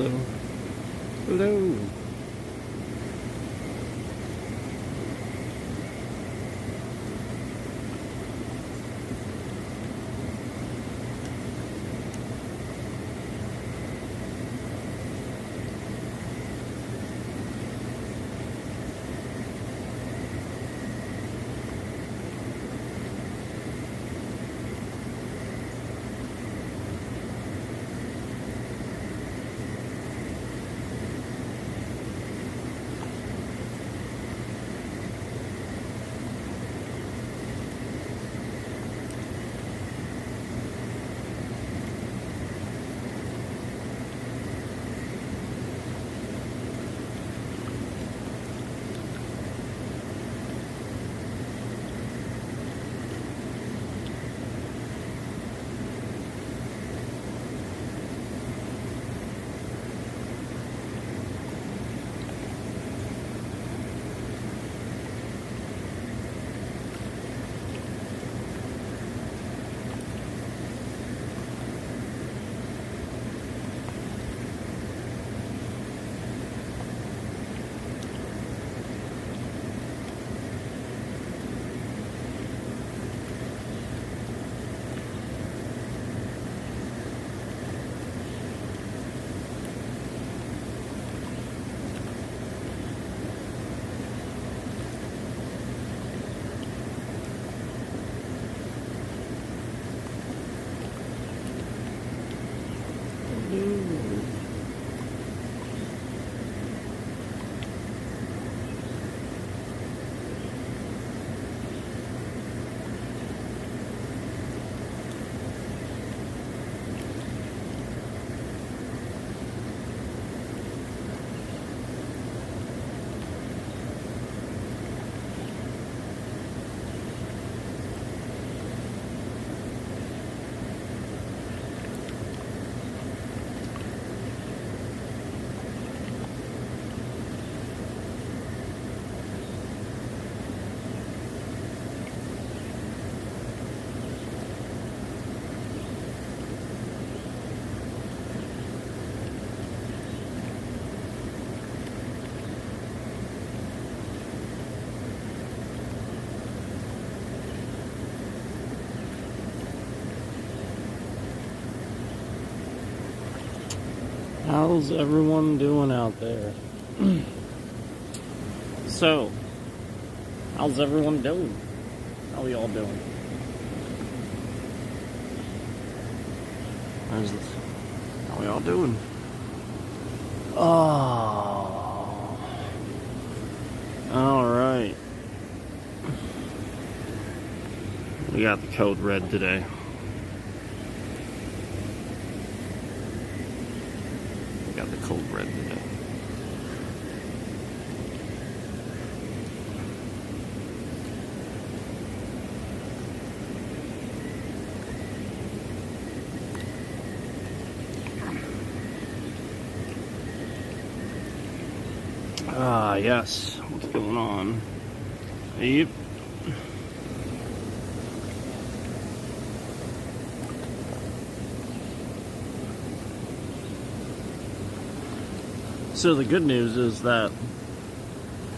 Hello. Hello. How's everyone doing out there? So, how's everyone doing? How y'all doing? How y'all doing? Oh, all right. We got the code red today. The cold red today. Yes. What's going on? Yep. So the good news is that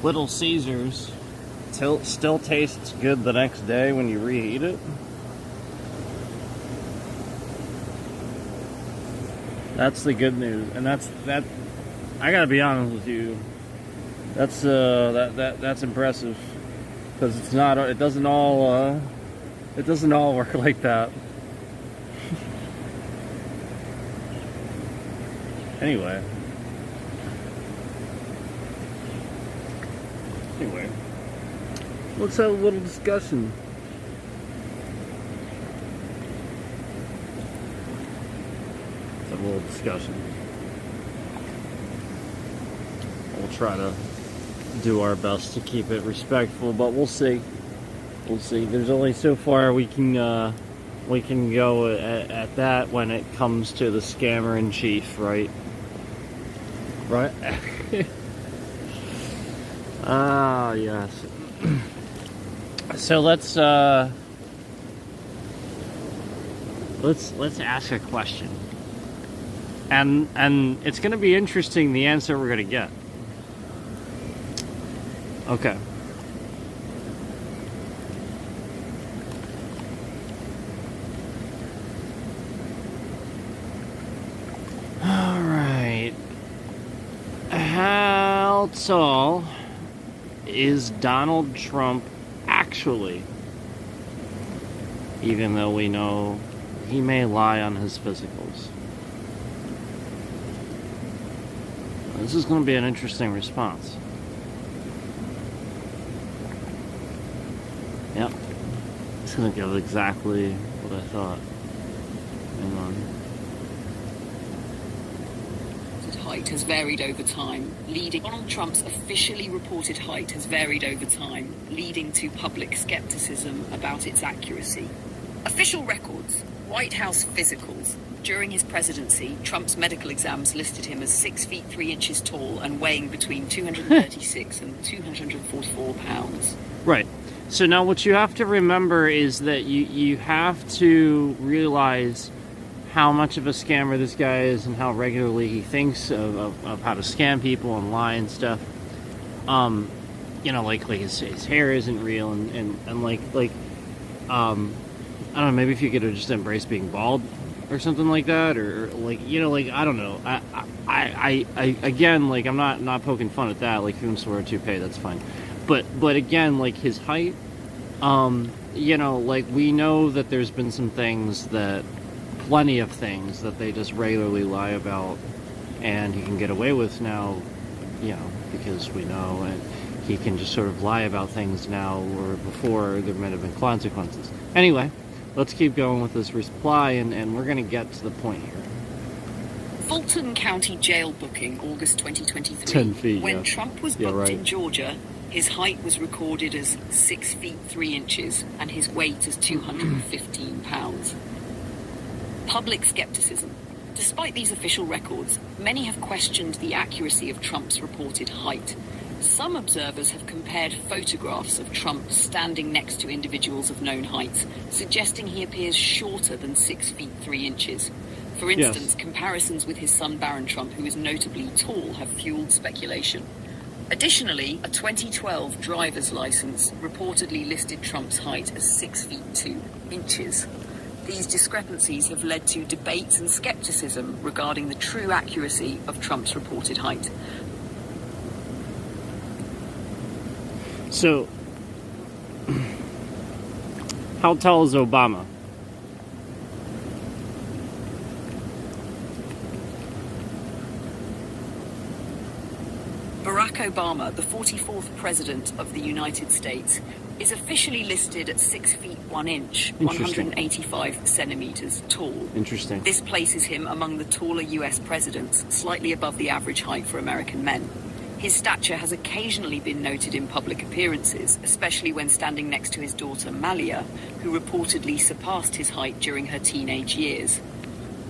Little Caesars still tastes good the next day when you reheat it. That's the good news, and that's I gotta be honest with you. That's impressive, because it doesn't all work like that. Anyway, let's have a little discussion. We'll try to do our best to keep it respectful, but we'll see. There's only so far we can go at that when it comes to the scammer in chief, right? Ah, yes. So let's ask a question. And it's going to be interesting the answer we're going to get. Okay. All right. How tall is Donald Trump actually? Even though we know he may lie on his physicals. This is going to be an interesting response. Yep. It's going to give exactly what I thought. Hang on. Height has varied over time, leading Donald Trump's officially reported height has varied over time, leading to public skepticism about its accuracy. Official records, White House physicals. During his presidency, Trump's medical exams listed him as 6 feet 3 inches tall and weighing between 236 and 244 pounds. Right. So now what you have to remember is that you have to realize how much of a scammer this guy is and how regularly he thinks of how to scam people and lie and stuff. You know, like his hair isn't real and like I don't know, maybe if you could have just embraced being bald or something like that, or like, you know, like, I don't know. I again, like, I'm not poking fun at that. Like, if you want to wear a toupee, that's fine. But again, like, his height, you know, like, we know that there's been some things plenty of things that they just regularly lie about, and he can get away with now, you know, because we know, and he can just sort of lie about things now where before there might have been consequences. Anyway, let's keep going with this reply, and we're going to get to the point here. Fulton County jail booking, August 2023. 10 feet, when yeah. Trump was booked right. in Georgia, his height was recorded as 6 feet 3 inches and his weight as 215 pounds. Public skepticism. Despite these official records, many have questioned the accuracy of Trump's reported height. Some observers have compared photographs of Trump standing next to individuals of known heights, suggesting he appears shorter than 6 feet 3 inches. For instance, Yes. Comparisons with his son Barron Trump, who is notably tall, have fueled speculation. Additionally, a 2012 driver's license reportedly listed Trump's height as 6 feet 2 inches. These discrepancies have led to debates and skepticism regarding the true accuracy of Trump's reported height. So, how tall is Obama? Barack Obama, the 44th President of the United States, is officially listed at 6 feet 1 inch, 185 centimeters tall. Interesting. This places him among the taller US presidents, slightly above the average height for American men. His stature has occasionally been noted in public appearances, especially when standing next to his daughter Malia, who reportedly surpassed his height during her teenage years.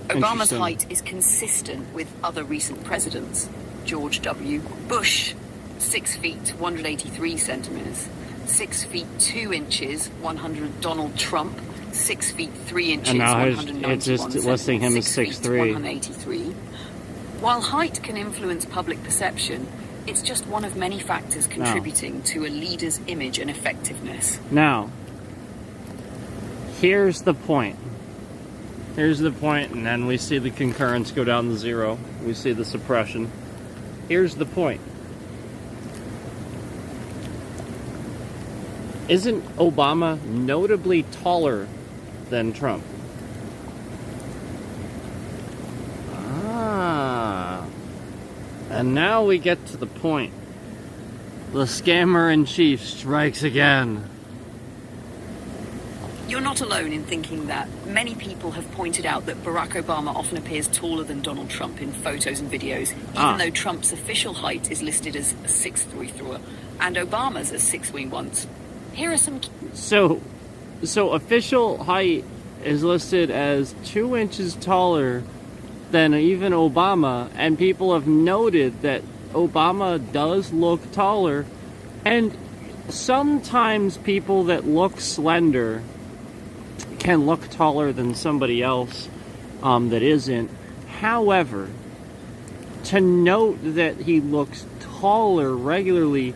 Obama's height is consistent with other recent presidents. George W. Bush, 6 feet 183 centimeters. 6 feet 2 inches, 100. Donald Trump, 6 feet 3 inches, and now 191 it's just listing him as 6'3". 183. While height can influence public perception, it's just one of many factors contributing to a leader's image and effectiveness. Now, here's the point. Here's the point, and then we see the concurrence go down to 0. We see the suppression. Here's the point. Isn't Obama notably taller than Trump? And now we get to the point. The scammer-in-chief strikes again. You're not alone in thinking that. Many people have pointed out that Barack Obama often appears taller than Donald Trump in photos and videos, even though Trump's official height is listed as 6'3" and Obama's as 6'1". Here are some... So official height is listed as 2 inches taller than even Obama, and people have noted that Obama does look taller, and sometimes people that look slender can look taller than somebody else that isn't. However, to note that he looks taller regularly,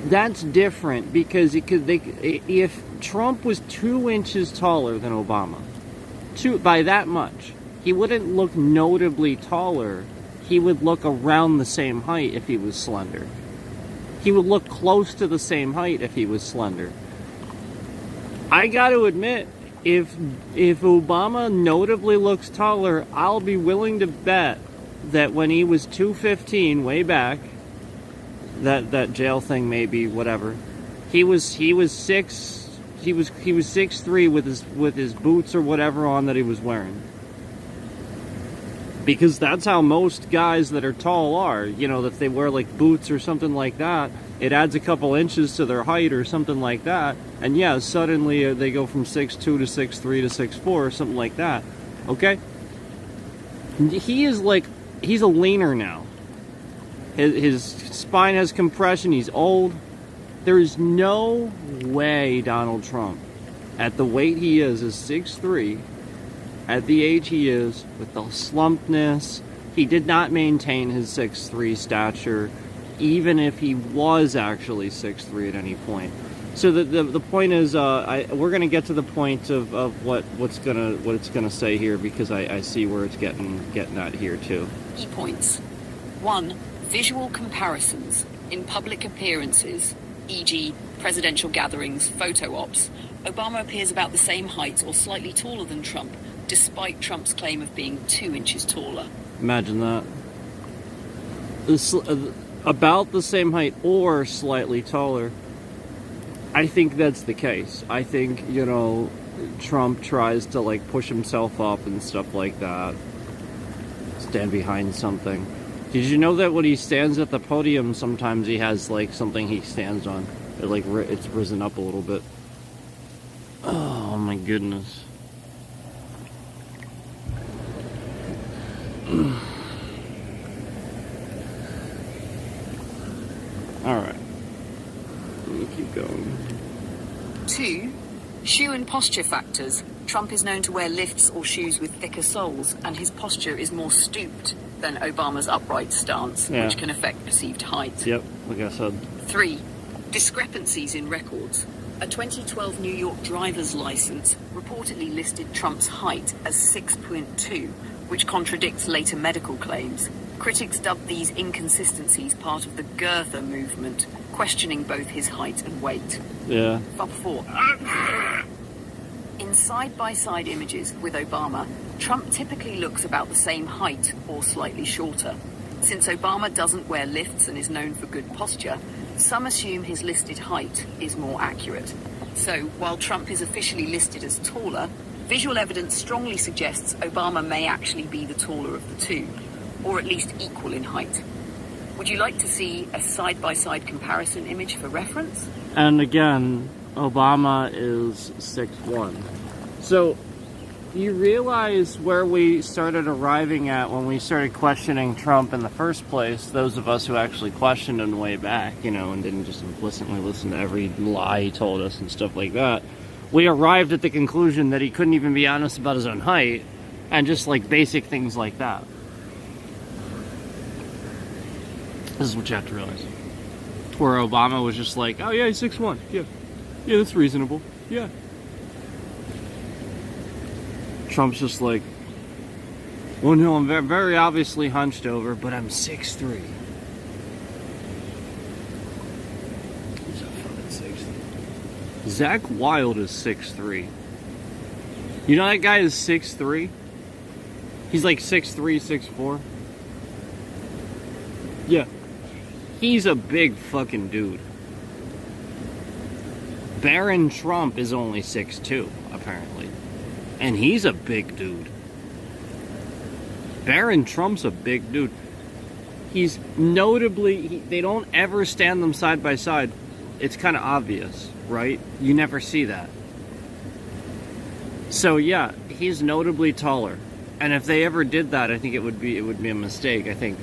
that's different, because if Trump was 2 inches taller than Obama, by that much, he wouldn't look notably taller. He would look around the same height if he was slender. He would look close to the same height if he was slender. I got to admit, if Obama notably looks taller, I'll be willing to bet that when he was 215 way back, that jail thing maybe, whatever, he was 6'3" with his boots or whatever on that he was wearing. Because that's how most guys that are tall are. You know, if they wear like boots or something like that, it adds a couple inches to their height or something like that. And yeah, suddenly they go from 6'2" to 6'3" to 6'4" or something like that. Okay? He's a leaner now. His spine has compression. He's old. There is no way Donald Trump, at the weight he is 6'3", at the age he is, with the slumpedness, he did not maintain his 6'3" stature, even if he was actually 6'3" at any point. So the point is, we're gonna get to the point of what it's gonna say here, because I see where it's getting at here too. Key points. 1. Visual comparisons in public appearances, e.g. presidential gatherings, photo ops. Obama appears about the same height or slightly taller than Trump, despite Trump's claim of being 2 inches taller. Imagine that. About the same height or slightly taller. I think that's the case. I think, Trump tries to like push himself up and stuff like that. Stand behind something. Did you know that when he stands at the podium, sometimes he has like something he stands on? It's risen up a little bit. Oh my goodness. Alright. Let me keep going. 2. Shoe and posture factors. Trump is known to wear lifts or shoes with thicker soles, and his posture is more stooped than Obama's upright stance, which can affect perceived height. Yep, like I said. 3. Discrepancies in records. A 2012 New York driver's license reportedly listed Trump's height as 6'2", which contradicts later medical claims. Critics dubbed these inconsistencies part of the girther movement, questioning both his height and weight. Yeah. 4. In side-by-side images with Obama, Trump typically looks about the same height or slightly shorter. Since Obama doesn't wear lifts and is known for good posture, some assume his listed height is more accurate. So, while Trump is officially listed as taller, visual evidence strongly suggests Obama may actually be the taller of the two, or at least equal in height. Would you like to see a side-by-side comparison image for reference? And again, Obama is 6'1". So, you realize where we started arriving at when we started questioning Trump in the first place, those of us who actually questioned him way back, and didn't just implicitly listen to every lie he told us and stuff like that. We arrived at the conclusion that he couldn't even be honest about his own height, and just like basic things like that. This is what you have to realize. Where Obama was just like, oh yeah, he's 6'1". Yeah, that's reasonable. Yeah. Trump's just like, well, no, I'm very obviously hunched over, but I'm 6'3". He's a fucking 6'3". Zach Wilde is 6'3". You know that guy is 6'3"? He's like 6'3", 6'4". Yeah. He's a big fucking dude. Barron Trump is only 6'2", apparently. And he's a big dude. Barron Trump's a big dude. He's notably... they don't ever stand them side by side. It's kind of obvious, right? You never see that. So yeah, he's notably taller. And if they ever did that, I think it would be a mistake. I think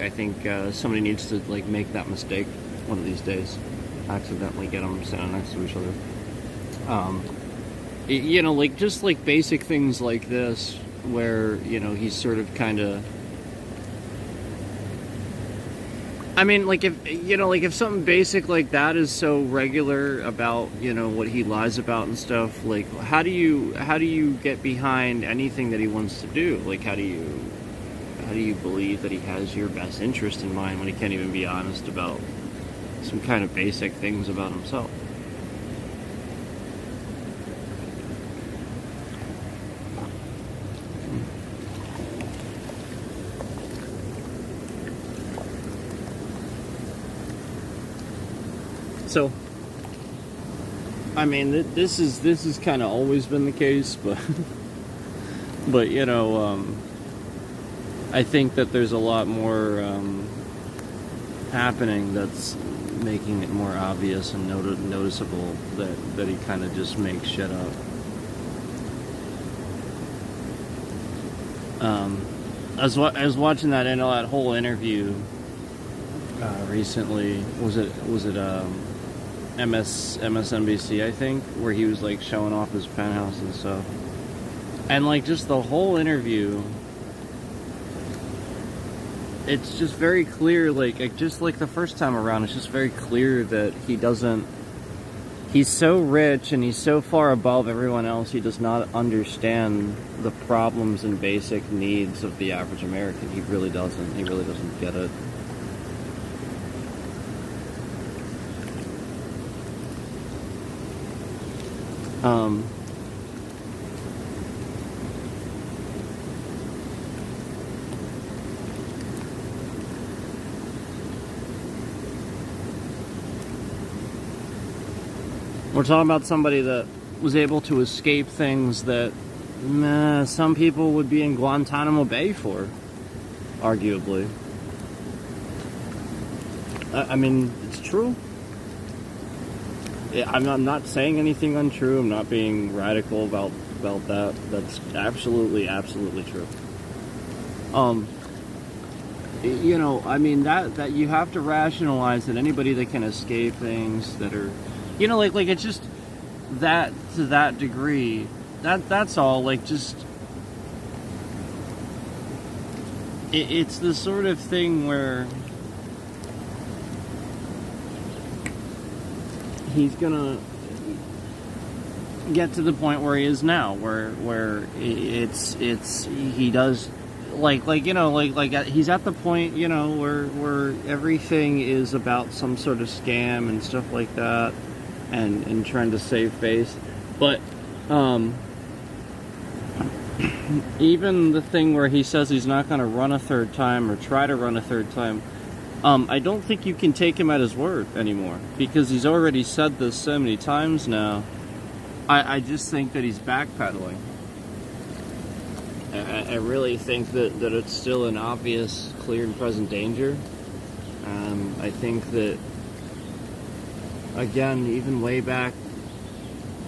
somebody needs to like make that mistake one of these days. Accidentally get them standing next to each other. Like just like basic things like this. where, you know, he's sort of kind of, I mean, like, if, you know, like, if something basic like that is so regular about, you know, what he lies about and stuff, like, how do you get behind anything that he wants to do? Like, how do you believe that he has your best interest in mind when he can't even be honest about some kind of basic things about himself? So, I mean, this is kind of always been the case, but you know, I think that there's a lot more happening that's making it more obvious and noticeable that he kind of just makes shit up. I was watching that whole interview recently. Was it MSNBC, I think, where he was like showing off his penthouse and stuff, and like just the whole interview, it's just very clear, like just like the first time around, it's just very clear that he's so rich and he's so far above everyone else, he does not understand the problems and basic needs of the average American. He really doesn't get it. We're talking about somebody that was able to escape things that some people would be in Guantanamo Bay for, arguably. I mean, it's true. I'm not saying anything untrue. I'm not being radical about that. That's absolutely true. You know, I mean, that you have to rationalize that anybody that can escape things that are, you know, like it's just that to that degree. That's all. Like, just it's the sort of thing where he's gonna get to the point where he is now, where he does like you know, like he's at the point, you know, where everything is about some sort of scam and stuff like that, and trying to save face. But even the thing where he says he's not going to run a third time or try to run a third time, I don't think you can take him at his word anymore, because he's already said this so many times now. I just think that he's backpedaling. I really think that it's still an obvious, clear and present danger. I think that, again, even way back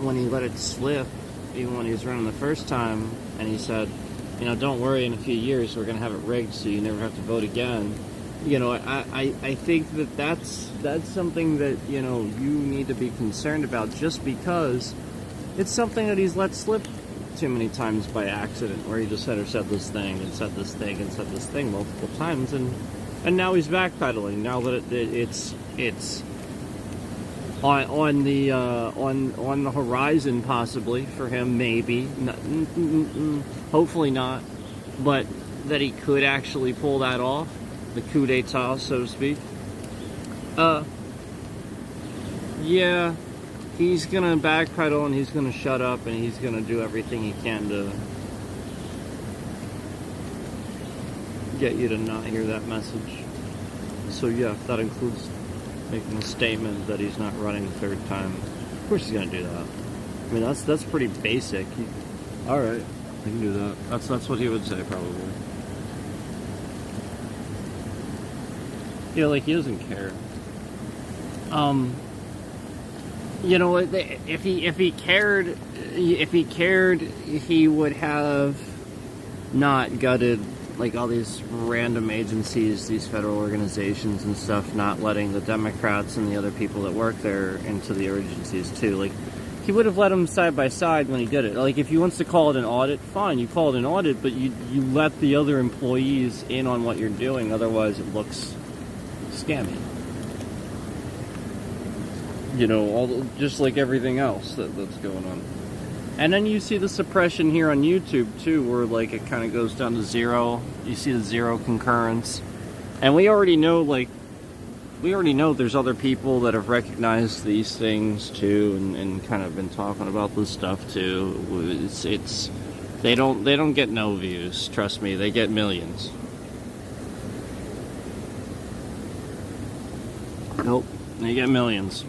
when he let it slip, even when he was running the first time, and he said, you know, don't worry, in a few years we're going to have it rigged so you never have to vote again. You know, I think that's something that, you know, you need to be concerned about, just because it's something that he's let slip too many times by accident, where he just said this thing and said this thing and said this thing multiple times, and now he's backpedaling. Now that it's on the horizon, possibly for him, maybe hopefully not, but that he could actually pull that off, the coup d'etat, so to speak. Yeah, he's gonna backpedal and he's gonna shut up and he's gonna do everything he can to get you to not hear that message. So yeah, that includes making a statement that he's not running the third time. Of course he's gonna do that. I mean, that's pretty basic. All right, I can do that. That's what he would say, probably. Yeah, like, he doesn't care. You know, if he cared, he would have not gutted, like, all these random agencies, these federal organizations and stuff, not letting the Democrats and the other people that work there into the agencies too. Like, he would have let him side by side when he did it. Like, if he wants to call it an audit, fine, you call it an audit, but you let the other employees in on what you're doing, otherwise it looks scammy. You know, just like everything else that's going on. And then you see the suppression here on YouTube, too, where, like, it kind of goes down to 0. You see the 0 concurrence. And we already know, like, there's other people that have recognized these things too, and kind of been talking about this stuff too. They don't get no views, trust me, they get millions. Nope, they get millions.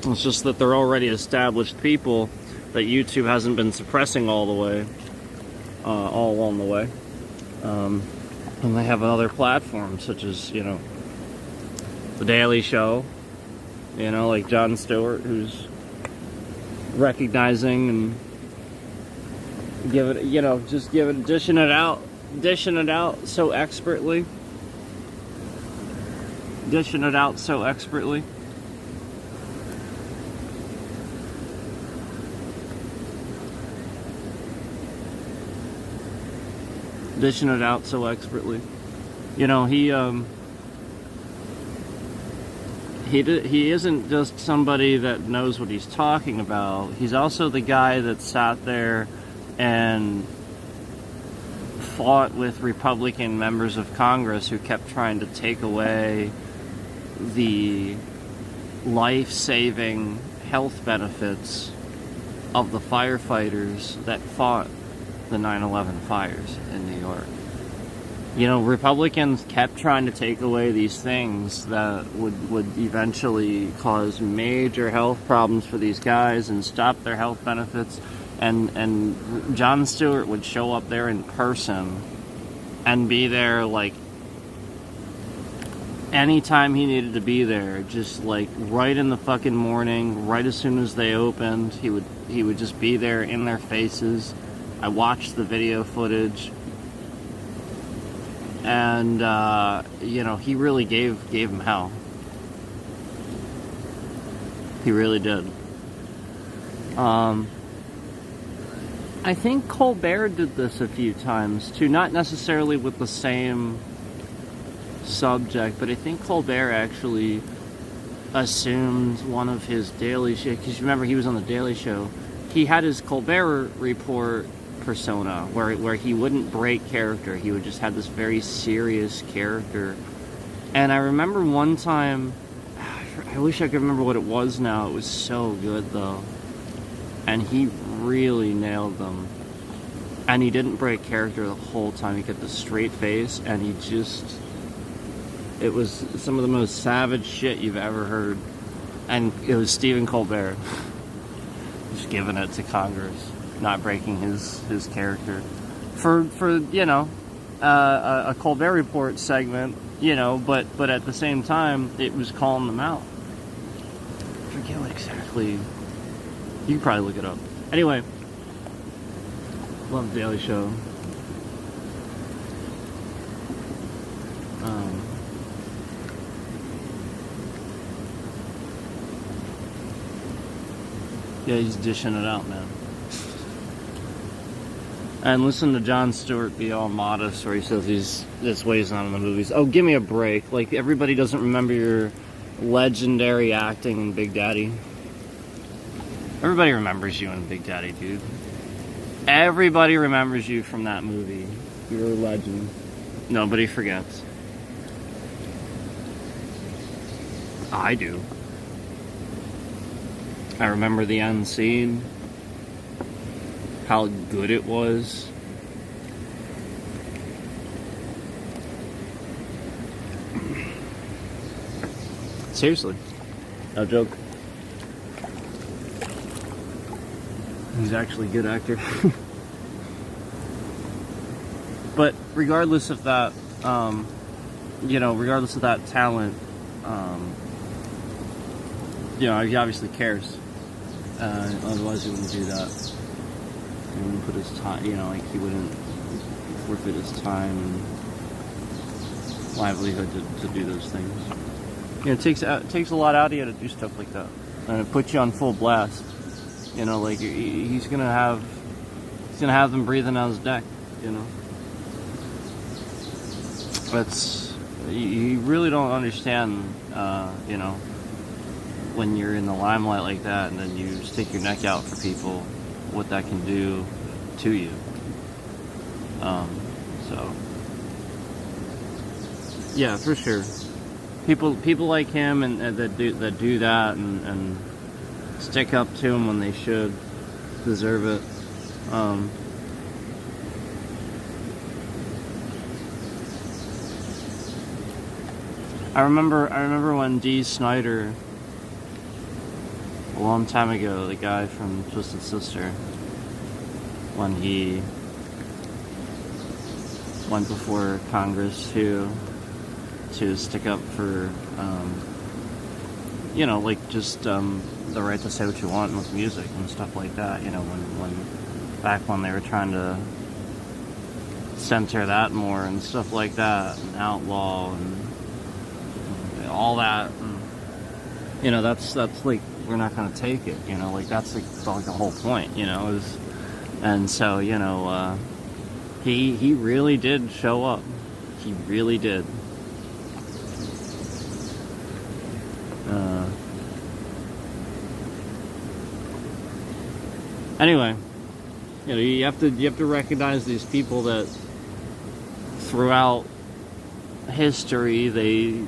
It's just that they're already established people that YouTube hasn't been suppressing all the way, all along the way. And they have other platforms such as, you know, The Daily Show, you know, like Jon Stewart, who's recognizing and dishing it out so expertly. Dishing it out so expertly. Dishing it out so expertly. You know, he isn't just somebody that knows what he's talking about. He's also the guy that sat there and fought with Republican members of Congress who kept trying to take away the life-saving health benefits of the firefighters that fought the 9/11 fires in New York. You know, Republicans kept trying to take away these things that would eventually cause major health problems for these guys and stop their health benefits. And Jon Stewart would show up there in person and be there, like, anytime he needed to be there, just like right in the fucking morning, right as soon as they opened, he would just be there in their faces. I watched the video footage. And, you know, he really gave him hell. He really did. I think Colbert did this a few times, too. Not necessarily with the same subject, but I think Colbert actually assumed one of his Daily Show, because remember, he was on the Daily Show. He had his Colbert Report persona where he wouldn't break character. He would just have this very serious character. And I remember one time, I wish I could remember what it was now. It was so good though, and he really nailed them. And he didn't break character the whole time. He kept a straight face, and it was some of the most savage shit you've ever heard. And it was Stephen Colbert just giving it to Congress, not breaking his character for you know, a Colbert Report segment, you know, but at the same time it was calling them out. I forget what exactly. You can probably look it up. Anyway, love the Daily Show. Yeah, he's dishing it out, man. And listen to Jon Stewart be all modest where he says this way he's not in the movies. Oh, give me a break. Like, everybody doesn't remember your legendary acting in Big Daddy. Everybody remembers you in Big Daddy, dude. Everybody remembers you from that movie. You're a legend. Nobody forgets. I do. I remember the end scene. How good it was. Seriously. No joke. He's actually a good actor. But regardless of that, you know, regardless of that talent, you know, he obviously cares. Otherwise he wouldn't do that. He wouldn't put his time, you know, like he wouldn't forfeit his time and livelihood to do those things. You know, it takes a lot out of you to do stuff like that. And it puts you on full blast. You know, like he's gonna have them breathing on his neck. You know, you really don't understand. You know, when you're in the limelight like that, and then you stick your neck out for people, what that can do to you. So yeah, for sure. People like him and that do that and stick up to him when they should deserve it. I remember when Dee Snider, a long time ago, the guy from Twisted Sister, when he went before Congress to stick up for, you know, like just the right to say what you want with music and stuff like that. You know, back when they were trying to censor that more and stuff like that, and outlaw and all that. And, you know, that's like, we're not going to take it. You know, like that's like the whole point. You know, and so, you know, he really did show up. He really did. Anyway, you know, you have to recognize these people that throughout history they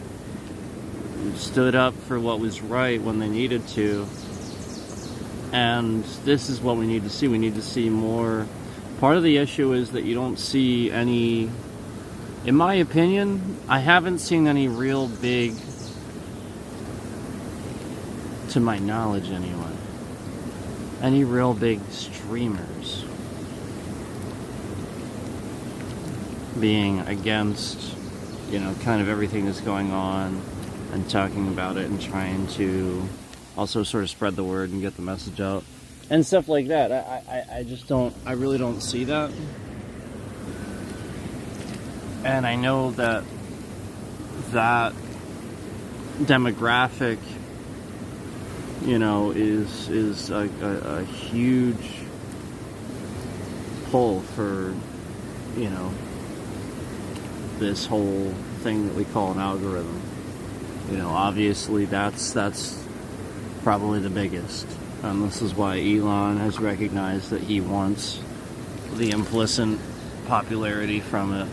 stood up for what was right when they needed to, and this is what we need to see. We need to see more. Part of the issue is that you don't see any, in my opinion, I haven't seen any real big, to my knowledge anyway, any real big streamers being against, you know, kind of everything that's going on and talking about it and trying to also sort of spread the word and get the message out and stuff like that. I just don't, I really don't see that. And I know that demographic, you know, is a huge pull for, you know, this whole thing that we call an algorithm. You know, obviously that's probably the biggest. And this is why Elon has recognized that he wants the implicit popularity from it.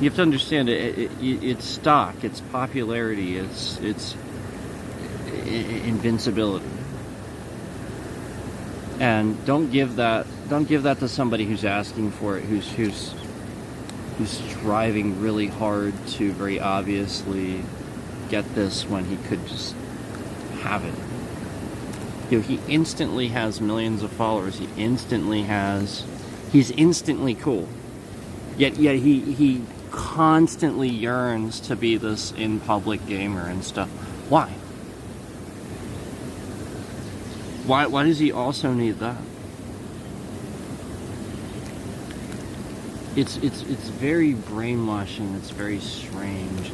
You have to understand it's stock, it's popularity, it's invincibility. And don't give that to somebody who's asking for it, who's striving really hard to very obviously get this when he could just have it. You know, he instantly has millions of followers. He's instantly cool. Yet he constantly yearns to be this in public gamer and stuff. Why? Why does he also need that? It's very brainwashing. It's very strange.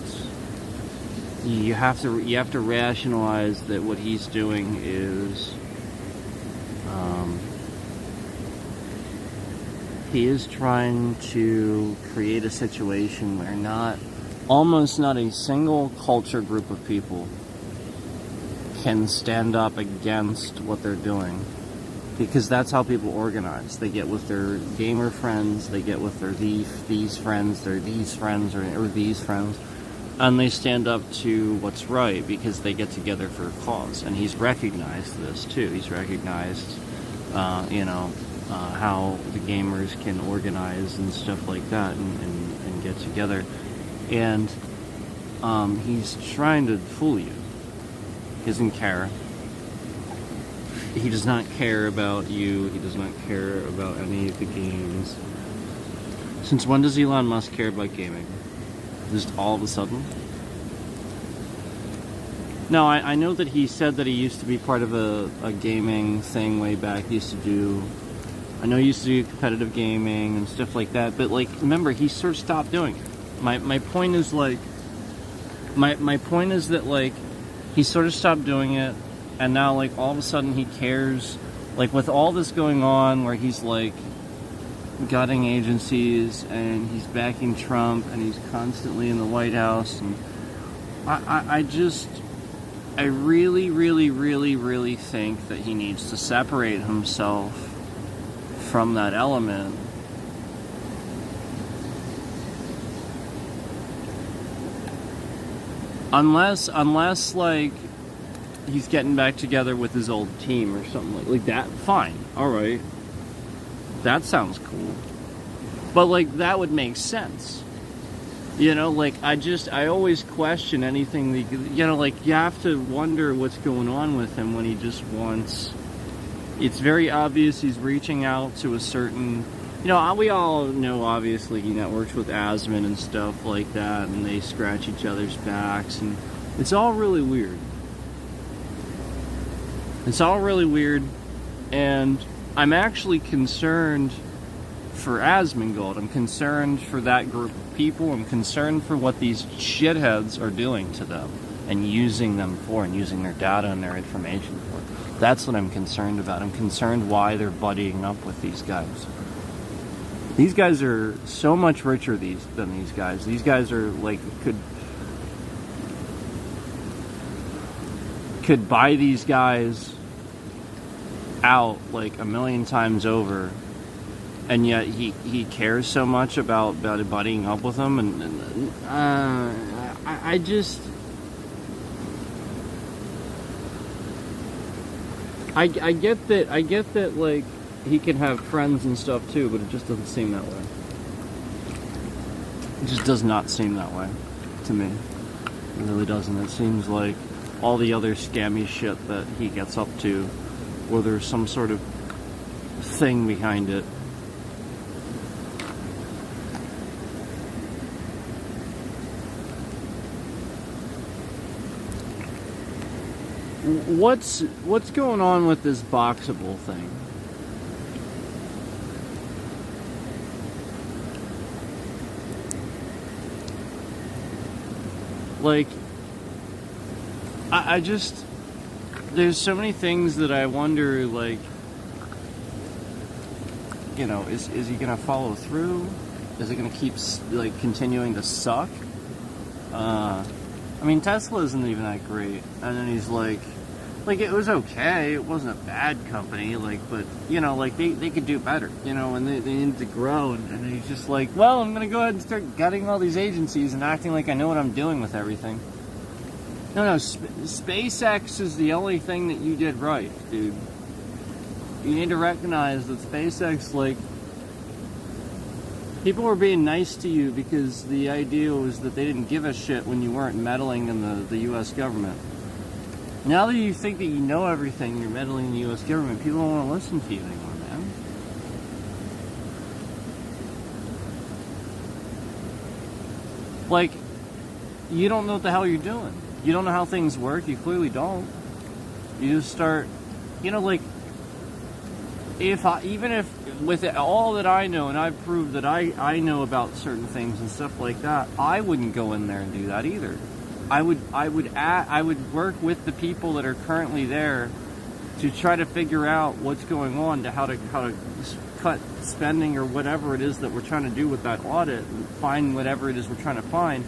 You have to rationalize that what he's doing is he is trying to create a situation where almost not a single culture group of people can stand up against what they're doing, because that's how people organize. They get with their gamer friends, they get with their these friends, or these friends, and they stand up to what's right because they get together for a cause. And he's recognized this too. He's recognized, how the gamers can organize and stuff like that and get together. And he's trying to fool you. He doesn't care. He does not care about you. He does not care about any of the games. Since when does Elon Musk care about gaming? Just all of a sudden? No, I know that he said that he used to be part of a gaming thing way back. He used to do competitive gaming and stuff like that. But like, remember, he sort of stopped doing it. My point is like, my point is that like, he sort of stopped doing it, and now like all of a sudden he cares like with all this going on, where he's like gutting agencies and he's backing Trump and he's constantly in the White House, and I really, really, really, really think that he needs to separate himself from that element. Unless like he's getting back together with his old team or something like that. Fine, all right, that sounds cool. But like that would make sense, you know. Like I always question anything that, you know. Like you have to wonder what's going on with him when he just wants. It's very obvious he's reaching out to a certain. You know, we all know, obviously, he networks with Asman and stuff like that, and they scratch each other's backs, and it's all really weird. It's all really weird, and I'm actually concerned for Asmongold. I'm concerned for that group of people. I'm concerned for what these shitheads are doing to them, and using them for, and using their data and their information for. That's what I'm concerned about. I'm concerned why they're buddying up with these guys. These guys are so much richer than these guys. These guys are like could buy these guys out like a million times over, and yet he cares so much about buddying up with them, and I just I get that like. He can have friends and stuff too, but it just doesn't seem that way. It just does not seem that way to me. It really doesn't. It seems like all the other scammy shit that he gets up to, where there's some sort of thing behind it. What's going on with this Boxable thing? Like, I just, there's so many things that I wonder, like, you know, is he gonna follow through? Is it gonna keep, like, continuing to suck? I mean, Tesla isn't even that great. And then he's like, it was okay, it wasn't a bad company, like, but, you know, like, they could do better, you know, and they need to grow, and he's just like, well, I'm gonna go ahead and start gutting all these agencies and acting like I know what I'm doing with everything. No, SpaceX is the only thing that you did right, dude. You need to recognize that SpaceX, like, people were being nice to you because the idea was that they didn't give a shit when you weren't meddling in the U.S. government. Now that you think that you know everything, you're meddling in the U.S. government, people don't want to listen to you anymore, man. Like, you don't know what the hell you're doing. You don't know how things work. You clearly don't. You just start, you know, like, even if with all that I know, and I've proved that I know about certain things and stuff like that, I wouldn't go in there and do that either. I would work with the people that are currently there to try to figure out what's going on, to how to cut spending or whatever it is that we're trying to do with that audit, and find whatever it is we're trying to find.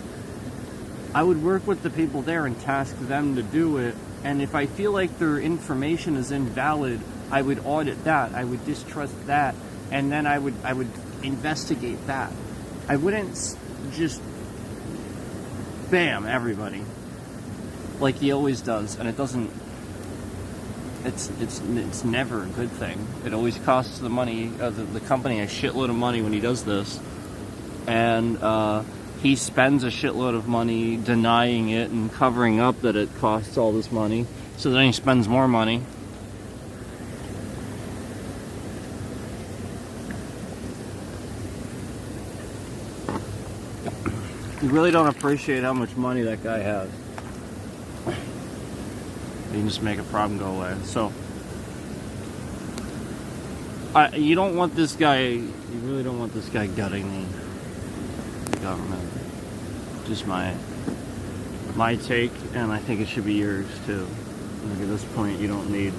I would work with the people there and task them to do it. And if I feel like their information is invalid, I would audit that. I would distrust that, and then I would investigate that. I wouldn't just bam everybody like he always does, and it doesn't. It's never a good thing. It always costs the company a shitload of money when he does this, and he spends a shitload of money denying it and covering up that it costs all this money. So then he spends more money. You really don't appreciate how much money that guy has. You can just make a problem go away. So, you don't want this guy. You really don't want this guy gutting the government. Just my take, and I think it should be yours too. Like at this point, you don't need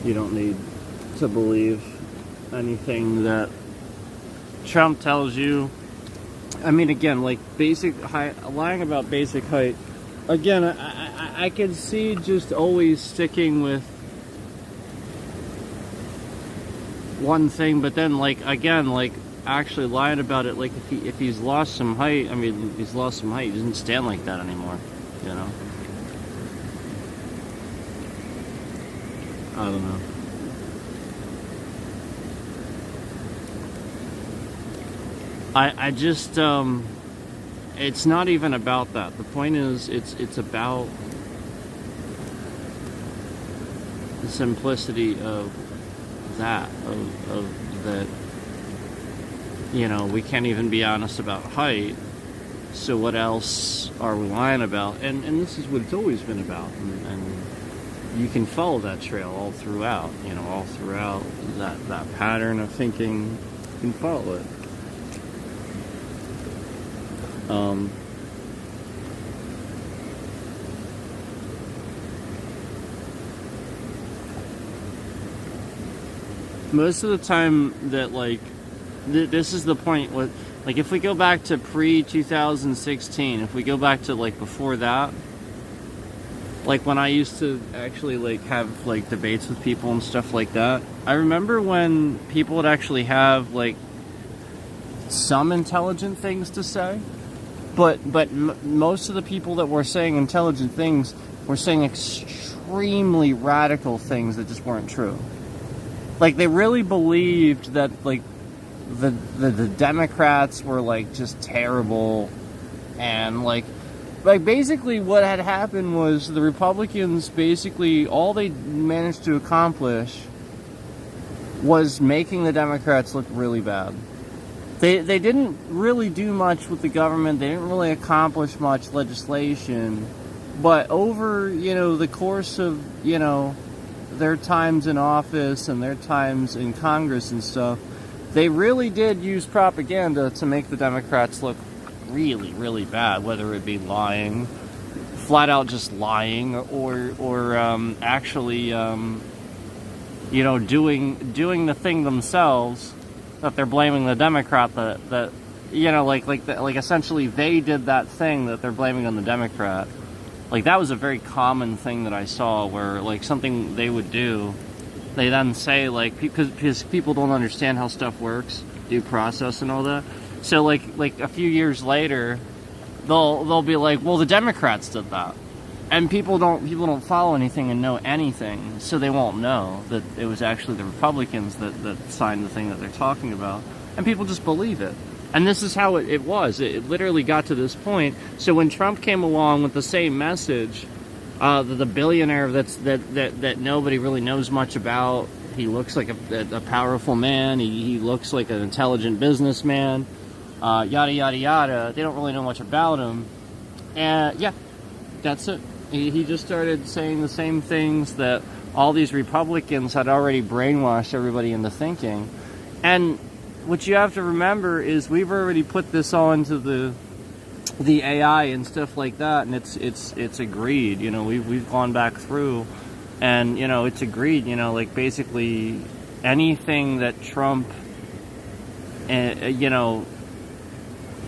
You don't need to believe anything that Trump tells you. I mean, again, like basic height, lying about basic height. Again, I can see just always sticking with one thing, but then like again, like actually lying about it. Like if he's lost some height, I mean, he's lost some height. He doesn't stand like that anymore. You know. I don't know. I just it's not even about that. The point is it's about the simplicity of that of that, you know, we can't even be honest about height, so what else are we lying about? And this is what it's always been about, and you can follow that trail all throughout, you know, all throughout that pattern of thinking. You can follow it. Most of the time that, like, this is the point with, like, if we go back to pre-2016, if we go back to, like, before that, like, when I used to actually, like, have, like, debates with people and stuff like that, I remember when people would actually have, like, some intelligent things to say, but most of the people that were saying intelligent things were saying extremely radical things that just weren't true. Like, they really believed that, like, the Democrats were, like, just terrible, and, like basically what had happened was the Republicans, basically all they managed to accomplish was making the Democrats look really bad. They didn't really do much with the government. They didn't really accomplish much legislation. But over, you know, the course of, you know, their times in office and their times in Congress and stuff, they really did use propaganda to make the Democrats look really, really bad, whether it be lying, flat out just lying, or actually, you know, doing the thing themselves that they're blaming the Democrat that you know, like essentially they did that thing that they're blaming on the Democrat. Like, that was a very common thing that I saw, where, like, something they would do, they then say, like, because people don't understand how stuff works, due process and all that. So, like a few years later, they'll be like, well, the Democrats did that. And people don't follow anything and know anything, so they won't know that it was actually the Republicans that signed the thing that they're talking about. And people just believe it. And this is how it was. It literally got to this point. So when Trump came along with the same message, the billionaire that nobody really knows much about, he looks like a powerful man, he looks like an intelligent businessman, yada yada yada, they don't really know much about him. And yeah, that's it. He just started saying the same things that all these Republicans had already brainwashed everybody into thinking. And what you have to remember is we've already put this all into the AI and stuff like that, and it's agreed. You know, we've gone back through, and you know, it's agreed. You know, like, basically anything that Trump, you know,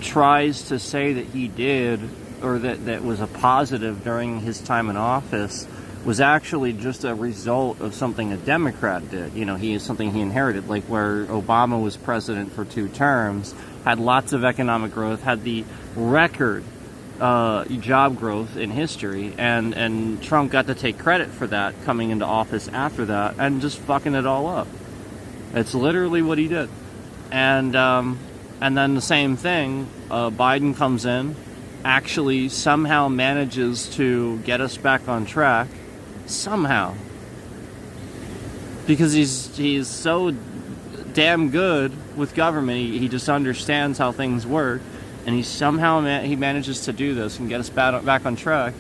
tries to say that he did, or that was a positive during his time in office, was actually just a result of something a Democrat did. You know, something he inherited, like where Obama was president for 2 terms, had lots of economic growth, had the record job growth in history, and Trump got to take credit for that coming into office after that, and just fucking it all up. It's literally what he did. And then the same thing, Biden comes in, actually somehow manages to get us back on track. Somehow, because he's so damn good with government, he just understands how things work, and he somehow he manages to do this and get us back on track,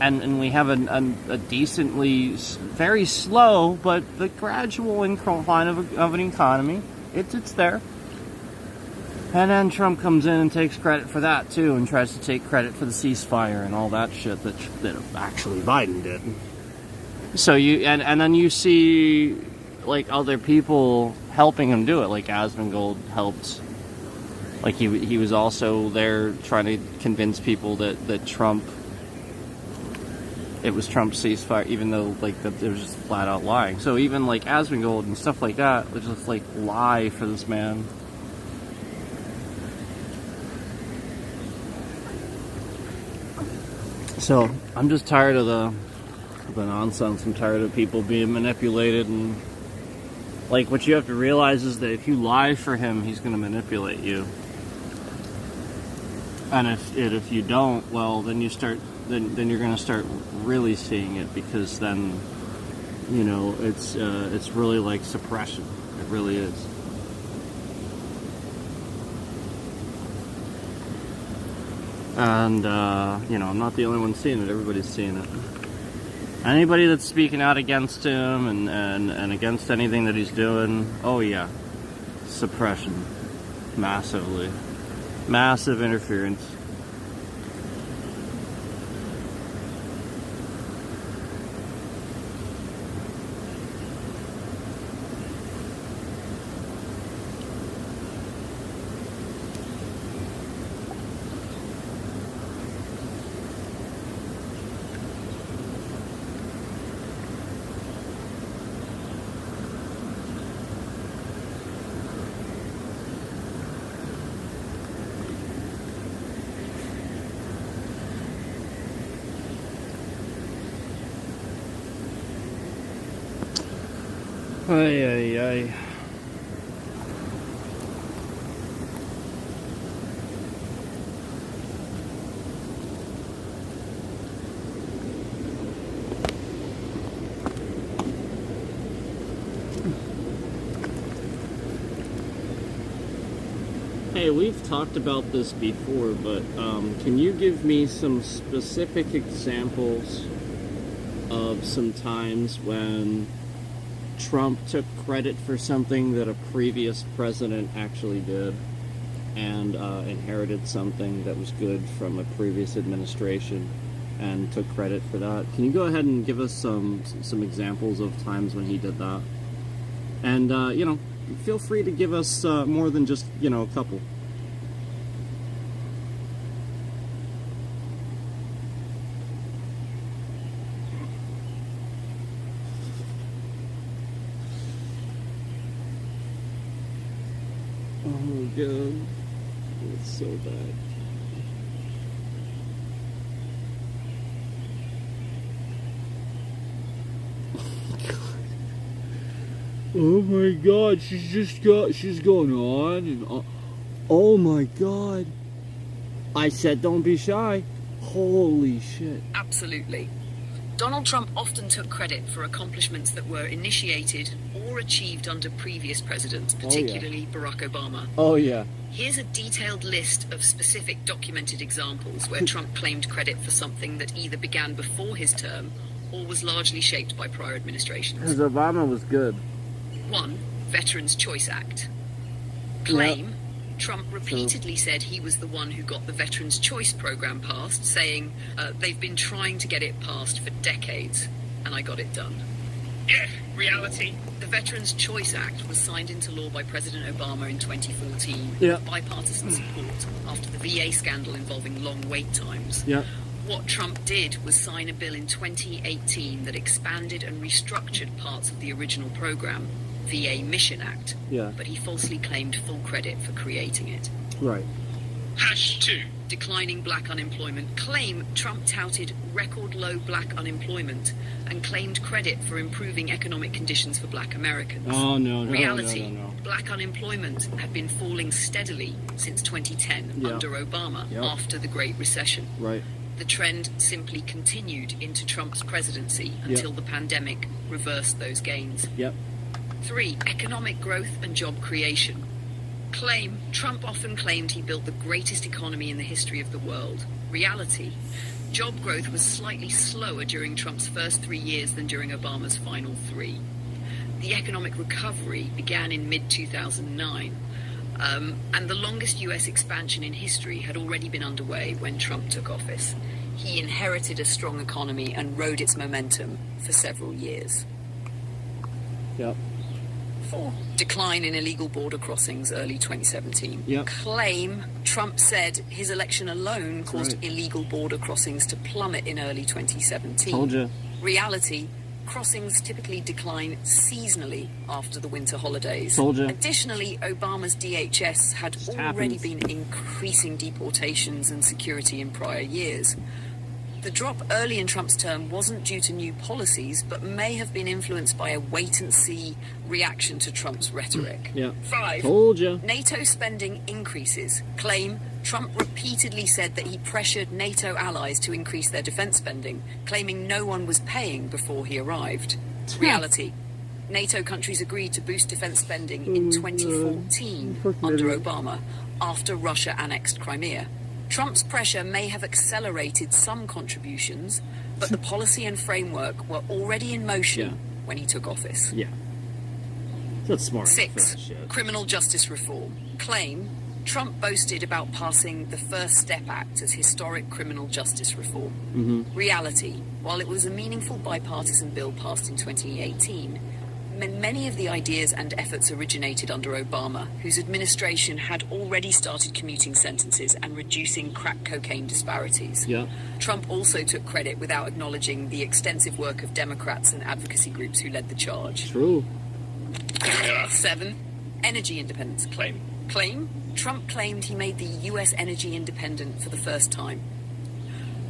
and we have a decently, very slow but gradual incline of an economy. It's there. And then Trump comes in and takes credit for that too, and tries to take credit for the ceasefire and all that shit that actually Biden did. So and then you see like other people helping him do it, like Asmongold helped. Like he was also there trying to convince people that Trump, it was Trump's ceasefire, even though like that it was just flat out lying. So even like Asmongold and stuff like that was just like lie for this man. So I'm just tired of the nonsense. I'm tired of people being manipulated, and like what you have to realize is that if you lie for him, he's going to manipulate you. And if you don't, well, then you start then you're going to start really seeing it, because then, you know, it's really like suppression. It really is. And you know, I'm not the only one seeing it. Everybody's seeing it. Anybody that's speaking out against him and against anything that he's doing, oh yeah, suppression, massively, massive interference. Ay, ay, ay. Hey, we've talked about this before, but can you give me some specific examples of some times when Trump took credit for something that a previous president actually did, and inherited something that was good from a previous administration and took credit for that? Can you go ahead and give us some examples of times when he did that? And you know, feel free to give us more than just, you know, a couple. Oh my god, it's so bad. Oh my god, she's going on and on. Oh my god. I said don't be shy. Holy shit. Absolutely. Donald Trump often took credit for accomplishments that were initiated or achieved under previous presidents, particularly Barack Obama. Oh yeah. Here's a detailed list of specific documented examples where Trump claimed credit for something that either began before his term or was largely shaped by prior administrations. Because Obama was good. 1. Veterans Choice Act. Claim. Trump repeatedly said he was the one who got the Veterans Choice program passed, saying, they've been trying to get it passed for decades, and I got it done. Yeah, reality. The Veterans Choice Act was signed into law by President Obama in 2014 Yeah. with bipartisan support after the VA scandal involving long wait times. Yeah. What Trump did was sign a bill in 2018 that expanded and restructured parts of the original program, VA Mission Act, Yeah. but he falsely claimed full credit for creating it. Right. #2. Declining black unemployment. Claim Trump touted record low black unemployment and claimed credit for improving economic conditions for black Americans. Oh no, no, Reality, no. black unemployment had been falling steadily since 2010 Yeah. under Obama Yep. after the Great Recession. Right. The trend simply continued into Trump's presidency until the pandemic reversed those gains. Yep. 3. Economic growth and job creation. Claim. Trump often claimed he built the greatest economy in the history of the world. Reality. Job growth was slightly slower during Trump's first 3 years than during Obama's final 3. The economic recovery began in mid-2009, and the longest US expansion in history had already been underway when Trump took office. he inherited a strong economy and rode its momentum for several years. Yep. 4. Decline in illegal border crossings early 2017. Yep. Claim Trump said his election alone caused right. illegal border crossings to plummet in early 2017. Told you. Reality, crossings typically decline seasonally after the winter holidays. Told you. Additionally, Obama's DHS had Just already happens. been increasing deportations and security in prior years. The drop early in Trump's term wasn't due to new policies, but may have been influenced by a wait-and-see reaction to Trump's rhetoric. Yeah. 5. Told you. NATO spending increases. Claim Trump repeatedly said that he pressured NATO allies to increase their defense spending, claiming no one was paying before he arrived. Reality. NATO countries agreed to boost defense spending in 2014 under Obama, after Russia annexed Crimea. Trump's pressure may have accelerated some contributions, but the policy and framework were already in motion when he took office. Yeah. That's smart. 6. For that shit. Criminal justice reform. Claim Trump boasted about passing the First Step Act as historic criminal justice reform. Reality, while it was a meaningful bipartisan bill passed in 2018, many of the ideas and efforts originated under Obama, whose administration had already started commuting sentences and reducing crack cocaine disparities. Yeah. Trump also took credit without acknowledging the extensive work of Democrats and advocacy groups who led the charge. True. 7. Energy independence claim. Trump claimed he made the US energy independent for the first time.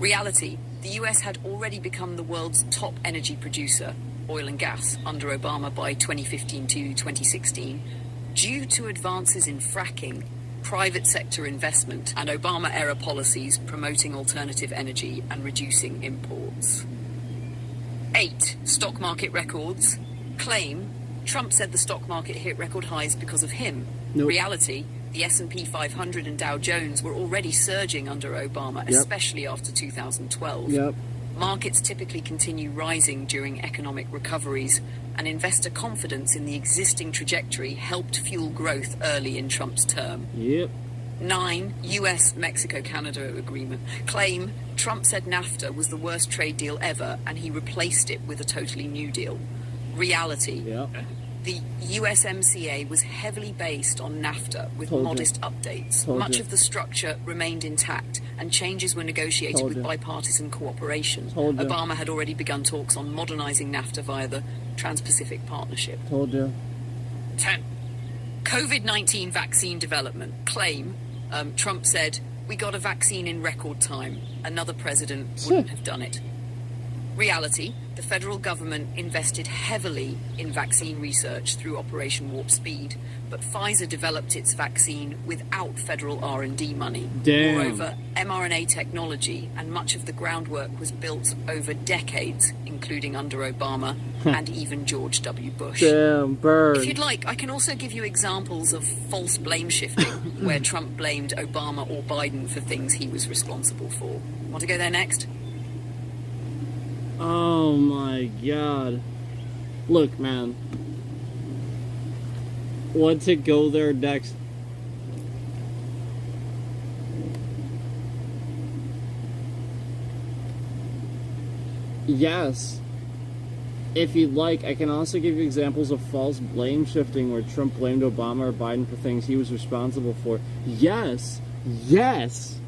Reality, the US had already become the world's top energy producer, oil and gas, under Obama by 2015 to 2016, due to advances in fracking, private sector investment, and Obama-era policies promoting alternative energy and reducing imports. 8. Stock market records. Claim Trump said the stock market hit record highs because of him. Nope. Reality, the S&P 500 and Dow Jones were already surging under Obama, especially after 2012. Yep. Markets typically continue rising during economic recoveries, and investor confidence in the existing trajectory helped fuel growth early in Trump's term. Yep. 9. US-Mexico-Canada agreement. Claim Trump said NAFTA was the worst trade deal ever, and he replaced it with a totally new deal. Reality. Yeah. The USMCA was heavily based on NAFTA with Told you. modest updates. Told Much you. of the structure remained intact, and changes were negotiated Told with you. bipartisan cooperation. Told you. Obama had already begun talks on modernizing NAFTA via the Trans-Pacific Partnership. Told you. 10. COVID-19 vaccine development. Claim Trump said, "We got a vaccine in record time. Another president wouldn't have done it." Reality, the federal government invested heavily in vaccine research through Operation Warp Speed, but Pfizer developed its vaccine without federal R&D money. Damn. Moreover, mRNA technology and much of the groundwork was built over decades, including under Obama and even George W. Bush. Damn, bird. If you'd like, I can also give you examples of false blame shifting, where Trump blamed Obama or Biden for things he was responsible for. Want to go there next? Oh my god. Look, man. Want to go there next? Yes. If you'd like, I can also give you examples of false blame shifting where Trump blamed Obama or Biden for things he was responsible for. Yes. Yes.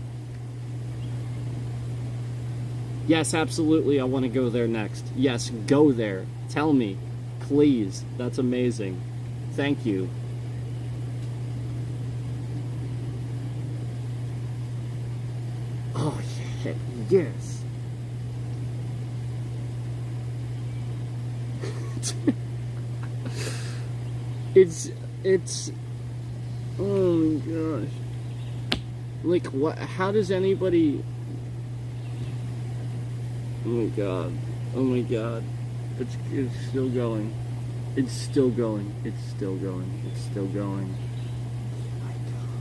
Yes, absolutely, I want to go there next. Yes, go there. Tell me. Please. That's amazing. Thank you. Oh, shit. Yes. It's... Oh, my gosh. Like, what? How does anybody... Oh my god. Oh my god. It's still going. It's still going. It's still going. It's still going. Oh my god.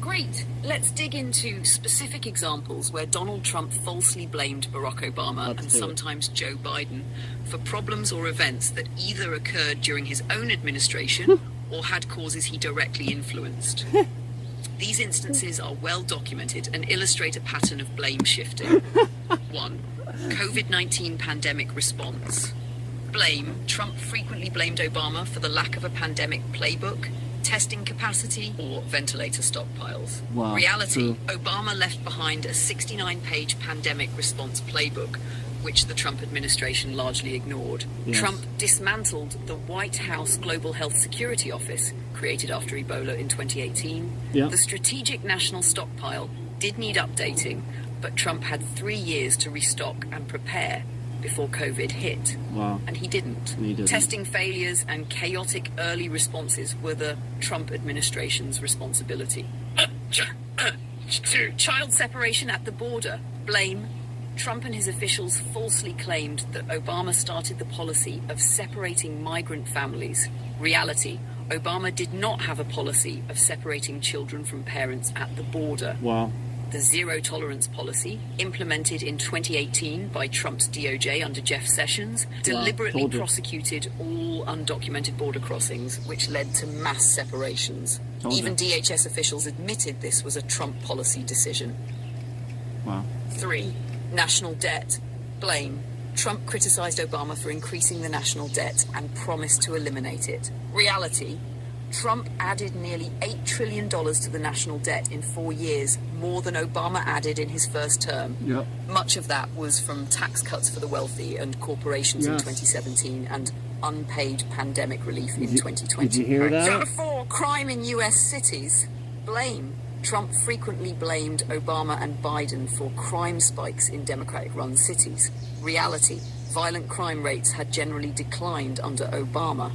Great. Let's dig into specific examples where Donald Trump falsely blamed Barack Obama Let's and do it. sometimes Joe Biden for problems or events that either occurred during his own administration or had causes he directly influenced. These instances are well documented and illustrate a pattern of blame shifting. 1. COVID-19 pandemic response. Blame. Trump frequently blamed Obama for the lack of a pandemic playbook, testing capacity, or ventilator stockpiles. Wow, Reality. true. Obama left behind a 69-page pandemic response playbook, which the Trump administration largely ignored. Yes. Trump dismantled the White House Global Health Security Office, created after Ebola in 2018. Yeah. The Strategic National Stockpile did need updating, but Trump had 3 years to restock and prepare before COVID hit. Wow. And he didn't. He didn't. Testing failures and chaotic early responses were the Trump administration's responsibility. 2. Child separation at the border. Blame. Trump and his officials falsely claimed that Obama started the policy of separating migrant families. Reality. Obama did not have a policy of separating children from parents at the border. Wow. The zero tolerance policy, implemented in 2018 by Trump's DOJ under Jeff Sessions, deliberately told you. prosecuted all undocumented border crossings, which led to mass separations. Told Even you. DHS officials admitted this was a Trump policy decision. Wow. 3. National debt. Blame. Trump criticized Obama for increasing the national debt and promised to eliminate it. Reality. Trump added nearly $8 trillion to the national debt in 4 years, more than Obama added in his first term. Yep. Much of that was from tax cuts for the wealthy and corporations in Yes. 2017 and unpaid pandemic relief in Did you- 2020. did you hear that? 4. Crime in U.S. cities. Blame. Trump frequently blamed Obama and Biden for crime spikes in Democratic-run cities. Reality. Violent crime rates had generally declined under Obama.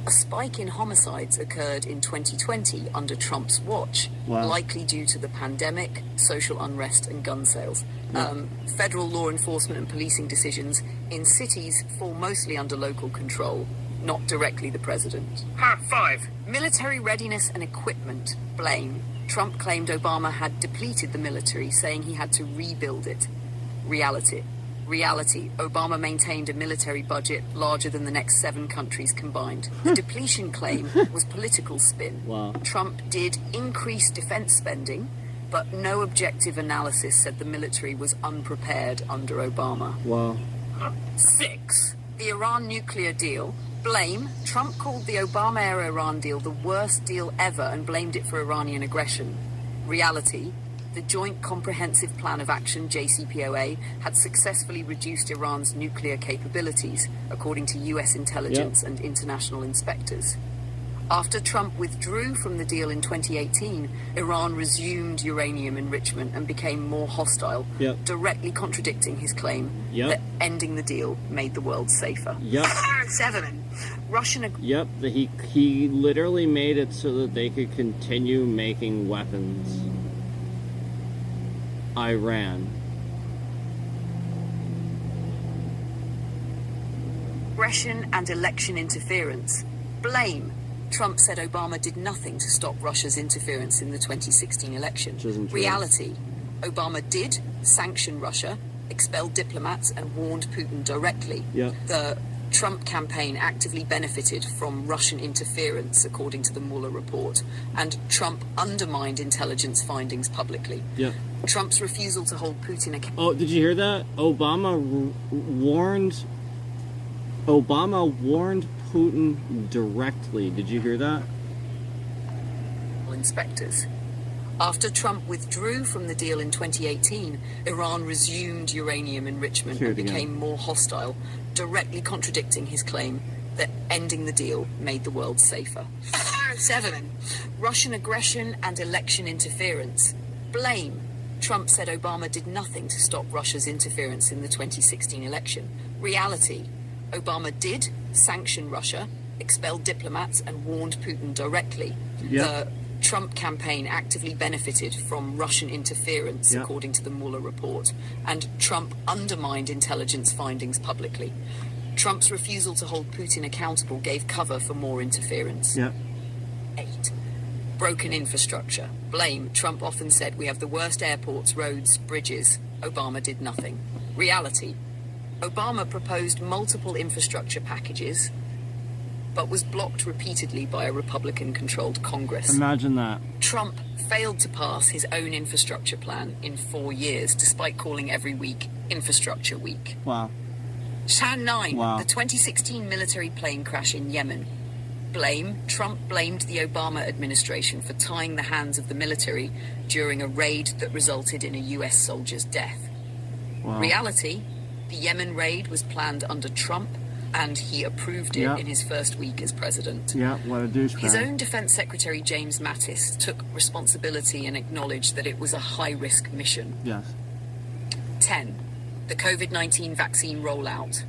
A spike in homicides occurred in 2020 under Trump's watch, Wow. likely due to the pandemic, social unrest, and gun sales. Yeah. Federal law enforcement and policing decisions in cities fall mostly under local control, not directly the president. 5. Military readiness and equipment. Blame. Trump claimed Obama had depleted the military, saying he had to rebuild it. Reality. Obama maintained a military budget larger than the next 7 countries combined. The depletion claim was political spin. Wow. Trump did increase defense spending, but no objective analysis said the military was unprepared under Obama. Wow. 6. The Iran nuclear deal. Blame. Trump called the Obama-era Iran deal the worst deal ever and blamed it for Iranian aggression. Reality. The Joint Comprehensive Plan of Action, JCPOA, had successfully reduced Iran's nuclear capabilities, according to US intelligence and international inspectors. After Trump withdrew from the deal in 2018, Iran resumed uranium enrichment and became more hostile, Yep. directly contradicting his claim Yep. that ending the deal made the world safer. Yep. 7. Russian Yep. He literally made it so that they could continue making weapons. Iran. aggression and election interference. Blame. Trump said Obama did nothing to stop Russia's interference in the 2016 election. Which isn't true. Reality. Obama did sanction Russia, expelled diplomats, and warned Putin directly. Yep. The Trump campaign actively benefited from Russian interference, according to the Mueller report, and Trump undermined intelligence findings publicly. Yep. Trump's refusal to hold Putin accountable. Oh, did you hear that? Obama warned Putin directly. Did you hear that? Inspectors. After Trump withdrew from the deal in 2018, Iran resumed uranium enrichment Hear and it again. became more hostile, directly contradicting his claim that ending the deal made the world safer. 7. Russian aggression and election interference. Blame. Trump said Obama did nothing to stop Russia's interference in the 2016 election. Reality. Obama did sanction Russia, expelled diplomats, and warned Putin directly. Yep. The Trump campaign actively benefited from Russian interference, Yep. according to the Mueller report, and Trump undermined intelligence findings publicly. Trump's refusal to hold Putin accountable gave cover for more interference. Yep. 8. Broken infrastructure. Blame. Trump often said we have the worst airports, roads, bridges. Obama did nothing. Reality. Obama proposed multiple infrastructure packages, but was blocked repeatedly by a Republican-controlled Congress. Imagine that. Trump failed to pass his own infrastructure plan in 4 years, despite calling every week Infrastructure Week. Wow. Shan 9, Wow. the 2016 military plane crash in Yemen. Trump blamed the Obama administration for tying the hands of the military during a raid that resulted in a US soldier's death. Wow. Reality, the Yemen raid was planned under Trump, and he approved it Yep. in his first week as president. Yeah, what a douchebag. His own Defense Secretary James Mattis took responsibility and acknowledged that it was a high-risk mission. Yes. 10. The COVID-19 vaccine rollout.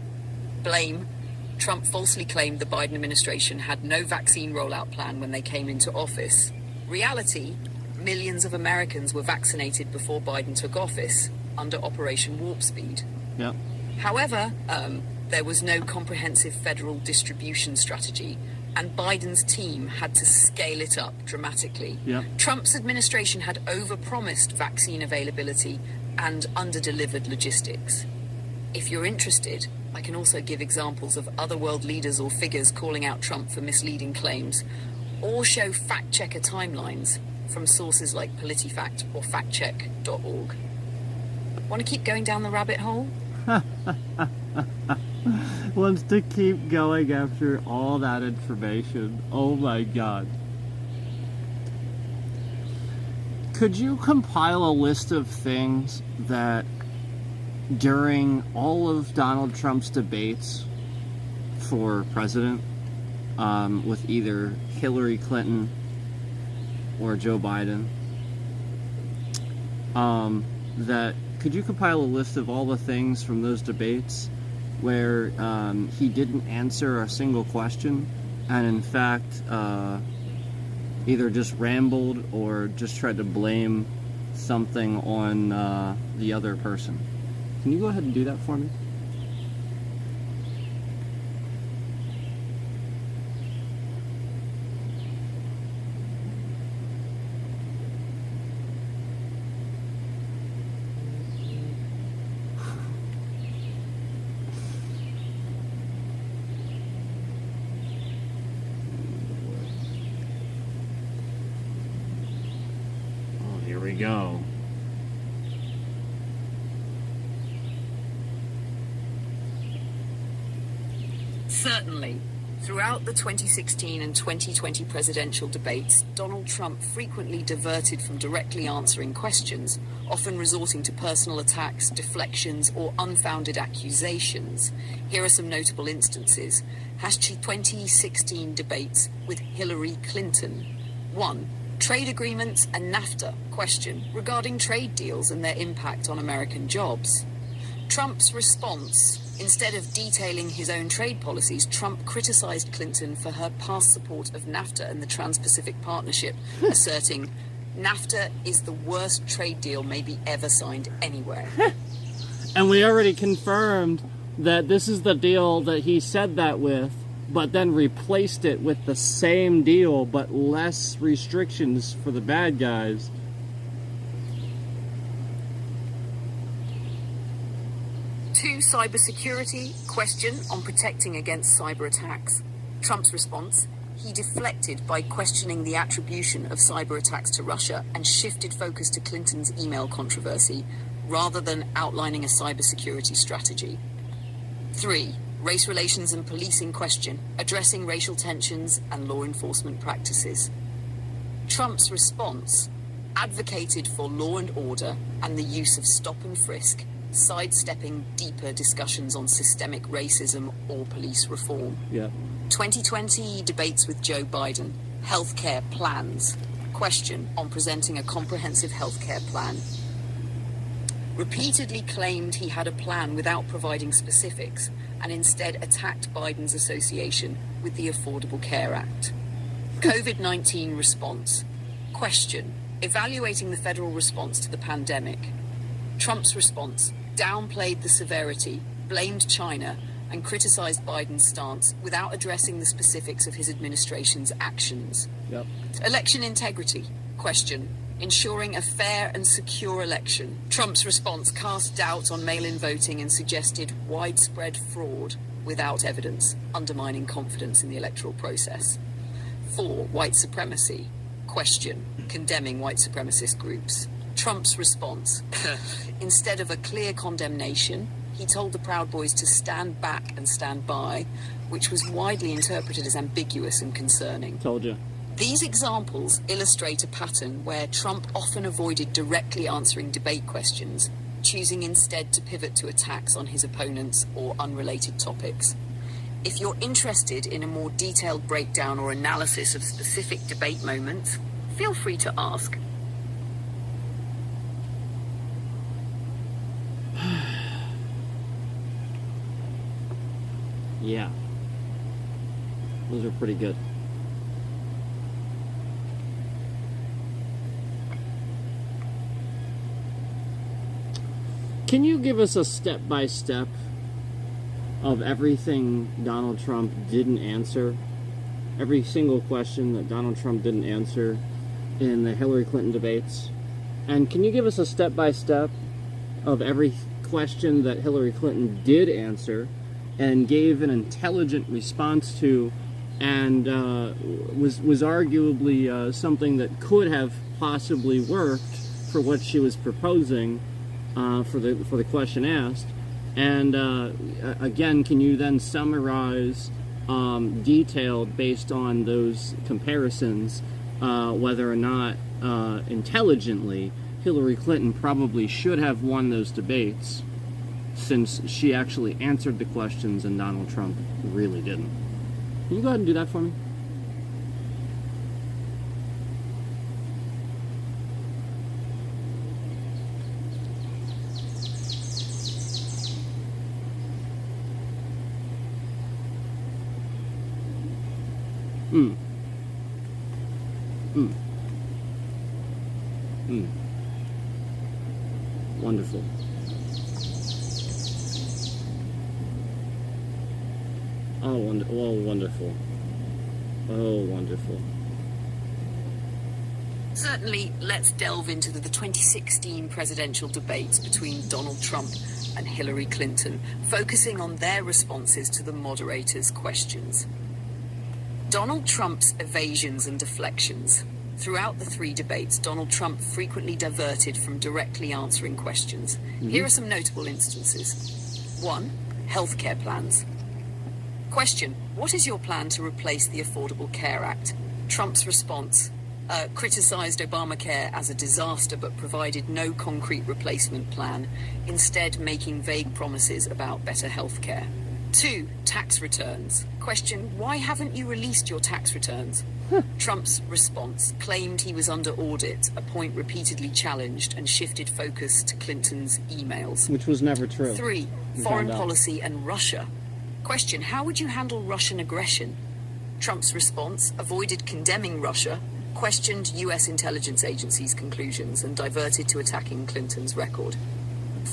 Trump falsely claimed the Biden administration had no vaccine rollout plan when they came into office. Reality, millions of Americans were vaccinated before Biden took office under Operation Warp Speed. Yep. However, there was no comprehensive federal distribution strategy, and Biden's team had to scale it up dramatically. Yep. Trump's administration had overpromised vaccine availability and underdelivered logistics. If you're interested, I can also give examples of other world leaders or figures calling out Trump for misleading claims, or show fact-checker timelines from sources like PolitiFact or factcheck.org. Want to keep going down the rabbit hole? Wants to keep going after all that information. Oh my God. Could you compile a list of things that during all of Donald Trump's debates for president, with either Hillary Clinton or Joe Biden, could you compile a list of all the things from those debates where he didn't answer a single question, and in fact either just rambled or just tried to blame something on the other person? Can you go ahead and do that for me? Oh, here we go. Certainly. Throughout the 2016 and 2020 presidential debates, Donald Trump frequently diverted from directly answering questions, often resorting to personal attacks, deflections, or unfounded accusations. Here are some notable instances. Hashtag 2016 debates with Hillary Clinton. 1. Trade agreements and NAFTA question regarding trade deals and their impact on American jobs. Trump's response. Instead of detailing his own trade policies, Trump criticized Clinton for her past support of NAFTA and the Trans-Pacific Partnership, asserting, NAFTA is the worst trade deal maybe ever signed anywhere. And we already confirmed that this is the deal that he said that with, but then replaced it with the same deal, but less restrictions for the bad guys. Two, cybersecurity question on protecting against cyber attacks. Trump's response, he deflected by questioning the attribution of cyber attacks to Russia and shifted focus to Clinton's email controversy rather than outlining a cybersecurity strategy. 3, race relations and policing question, addressing racial tensions and law enforcement practices. Trump's response, advocated for law and order and the use of stop and frisk, sidestepping deeper discussions on systemic racism or police reform. Yeah. 2020 debates with Joe Biden. Healthcare plans. Question on presenting a comprehensive healthcare plan. Repeatedly claimed he had a plan without providing specifics, and instead attacked Biden's association with the Affordable Care Act. COVID-19 response. Question. Evaluating the federal response to the pandemic. Trump's response. Downplayed the severity, blamed China, and criticized Biden's stance without addressing the specifics of his administration's actions. Yep. Election integrity. Question. Ensuring a fair and secure election. Trump's response cast doubt on mail-in voting and suggested widespread fraud without evidence, undermining confidence in the electoral process. 4. White supremacy. Question, condemning white supremacist groups. Trump's response. Instead of a clear condemnation, he told the Proud Boys to stand back and stand by, which was widely interpreted as ambiguous and concerning. Told you. These examples illustrate a pattern where Trump often avoided directly answering debate questions, choosing instead to pivot to attacks on his opponents or unrelated topics. If you're interested in a more detailed breakdown or analysis of specific debate moments, feel free to ask. Yeah. Those are pretty good. Can you give us a step-by-step of everything Donald Trump didn't answer? Every single question that Donald Trump didn't answer in the Hillary Clinton debates? And can you give us a step-by-step of every question that Hillary Clinton did answer and gave an intelligent response to, and was arguably something that could have possibly worked for what she was proposing for the question asked? And again, can you then summarize detailed based on those comparisons whether or not intelligently Hillary Clinton probably should have won those debates, since she actually answered the questions and Donald Trump really didn't? Can you go ahead and do that for me? Wonderful. Oh, wonderful. Oh, wonderful. Certainly, let's delve into the 2016 presidential debates between Donald Trump and Hillary Clinton, focusing on their responses to the moderator's questions. Donald Trump's evasions and deflections. Throughout the three debates, Donald Trump frequently diverted from directly answering questions. Here are some notable instances. 1. Healthcare plans. Question, what is your plan to replace the Affordable Care Act? Trump's response, criticized Obamacare as a disaster but provided no concrete replacement plan, instead making vague promises about better healthcare. 2. Tax returns. Question, why haven't you released your tax returns? Trump's response, claimed he was under audit, a point repeatedly challenged, and shifted focus to Clinton's emails. Which was never true. 3. Foreign policy and Russia. Question, how would you handle Russian aggression? Trump's response, avoided condemning Russia, questioned US intelligence agencies' conclusions, and diverted to attacking Clinton's record.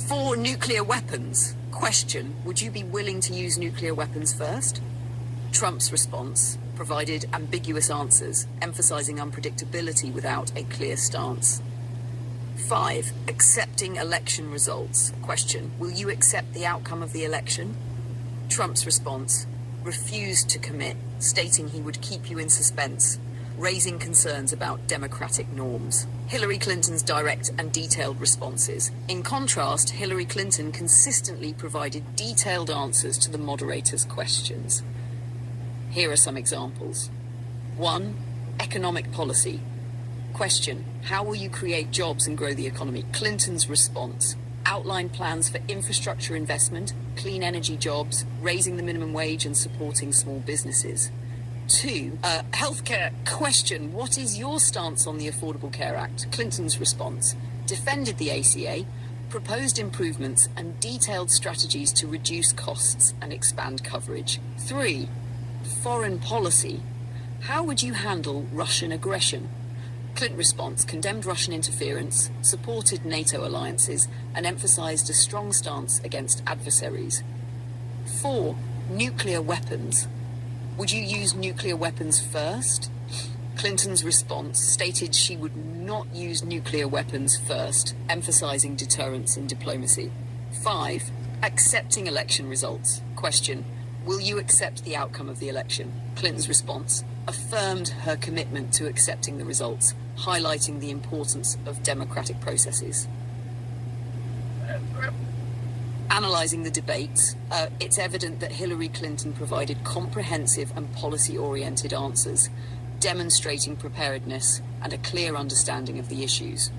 4. Nuclear weapons. Question, would you be willing to use nuclear weapons first? Trump's response, provided ambiguous answers, emphasizing unpredictability without a clear stance. 5. Accepting election results. Question, will you accept the outcome of the election? Trump's response, refused to commit, stating he would keep you in suspense, raising concerns about democratic norms. Hillary Clinton's direct and detailed responses. In contrast, Hillary Clinton consistently provided detailed answers to the moderator's questions. Here are some examples. 1. Economic policy. Question, how will you create jobs and grow the economy? Clinton's response, outline plans for infrastructure investment, clean energy jobs, raising the minimum wage and supporting small businesses. 2. Healthcare. Question, what is your stance on the Affordable Care Act? Clinton's response, defended the ACA, proposed improvements and detailed strategies to reduce costs and expand coverage. 3. Foreign policy. How would you handle Russian aggression? Clinton response, condemned Russian interference, supported NATO alliances, and emphasized a strong stance against adversaries. 4. Nuclear weapons. Would you use nuclear weapons first? Clinton's response stated she would not use nuclear weapons first, emphasizing deterrence and diplomacy. 5. Accepting election results. Question, Will you accept the outcome of the election? Clinton's response affirmed her commitment to accepting the results, highlighting the importance of democratic processes. Analysing the debates, it's evident that Hillary Clinton provided comprehensive and policy-oriented answers, demonstrating preparedness and a clear understanding of the issues.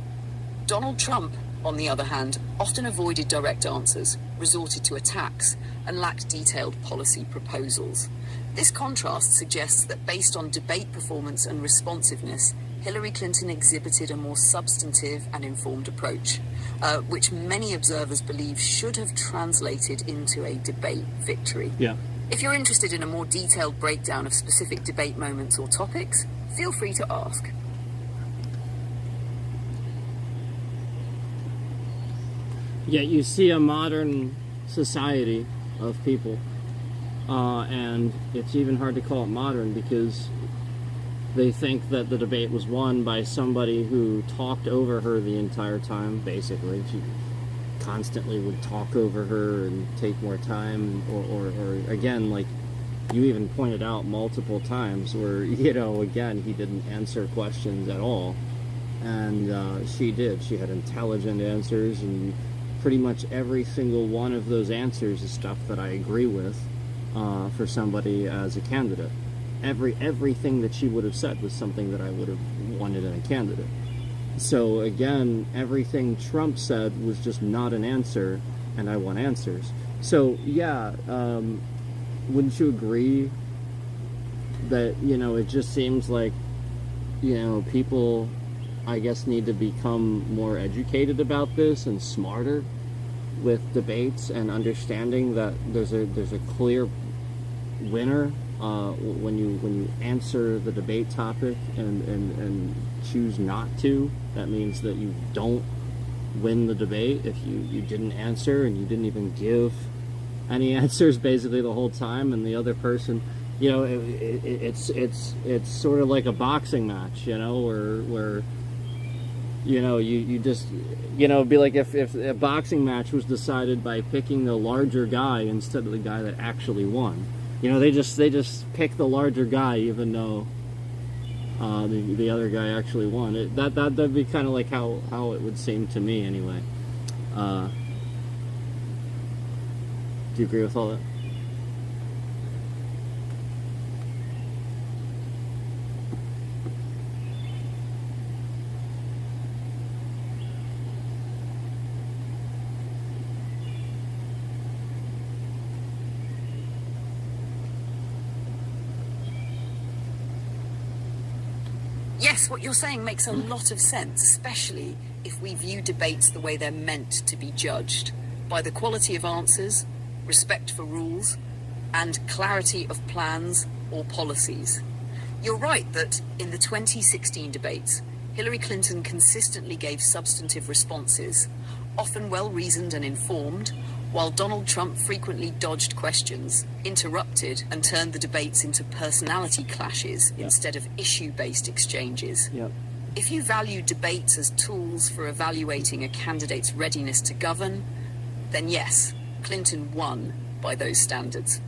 Donald Trump, on the other hand, often avoided direct answers, resorted to attacks, and lacked detailed policy proposals. This contrast suggests that based on debate performance and responsiveness, Hillary Clinton exhibited a more substantive and informed approach, which many observers believe should have translated into a debate victory. Yeah. If you're interested in a more detailed breakdown of specific debate moments or topics, feel free to ask. Yeah, you see a modern society of people, and it's even hard to call it modern because they think that the debate was won by somebody who talked over her the entire time, basically. She constantly would talk over her and take more time, or again, like you even pointed out multiple times where, you know, again, he didn't answer questions at all, and she did. She had intelligent answers, and pretty much every single one of those answers is stuff that I agree with for somebody as a candidate. Everything that she would have said was something that I would have wanted in a candidate. So again, everything Trump said was just not an answer, and I want answers. So yeah, wouldn't you agree that, you know, it just seems like, you know, people, I guess, need to become more educated about this and smarter with debates and understanding that there's a clear winner when you answer the debate topic and choose not to. That means that you don't win the debate if you didn't answer and you didn't even give any answers basically the whole time, and the other person, you know, it's sort of like a boxing match, you know, where you know, you just, you know, it'd be like if a boxing match was decided by picking the larger guy instead of the guy that actually won. You know, they just pick the larger guy even though the other guy actually won. That'd be kind of like how it would seem to me anyway. Do you agree with all that? Yes, what you're saying makes a lot of sense, especially if we view debates the way they're meant to be judged, by the quality of answers, respect for rules, and clarity of plans or policies. You're right that in the 2016 debates, Hillary Clinton consistently gave substantive responses, often well-reasoned and informed, while Donald Trump frequently dodged questions, interrupted, and turned the debates into personality clashes instead of issue-based exchanges. Yep. If you value debates as tools for evaluating a candidate's readiness to govern, then yes, Clinton won by those standards.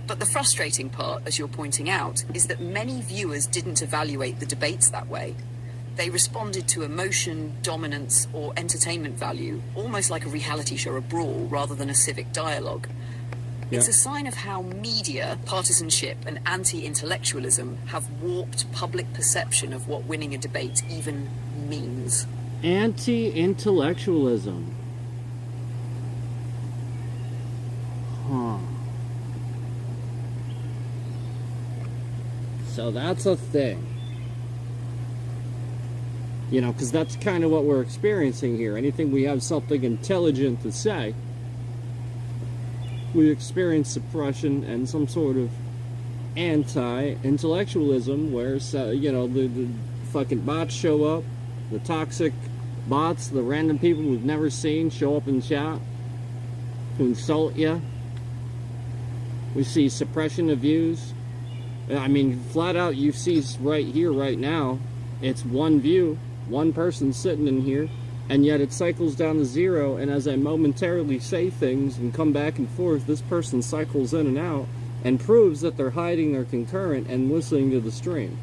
But the frustrating part, as you're pointing out, is that many viewers didn't evaluate the debates that way. They responded to emotion, dominance, or entertainment value, almost like a reality show, a brawl, rather than a civic dialogue. It's a sign of how media, partisanship, and anti-intellectualism have warped public perception of what winning a debate even means. Anti-intellectualism. Huh. So that's a thing. You know, because that's kind of what we're experiencing here. Anything we have something intelligent to say, we experience suppression and some sort of anti-intellectualism where, you know, the fucking bots show up, the toxic bots, the random people we've never seen show up in chat to insult you. We see suppression of views. I mean, flat out, you see right here, right now, it's one view. One person sitting in here, and yet it cycles down to zero, and as I momentarily say things and come back and forth, this person cycles in and out, and proves that they're hiding their concurrent and listening to the stream.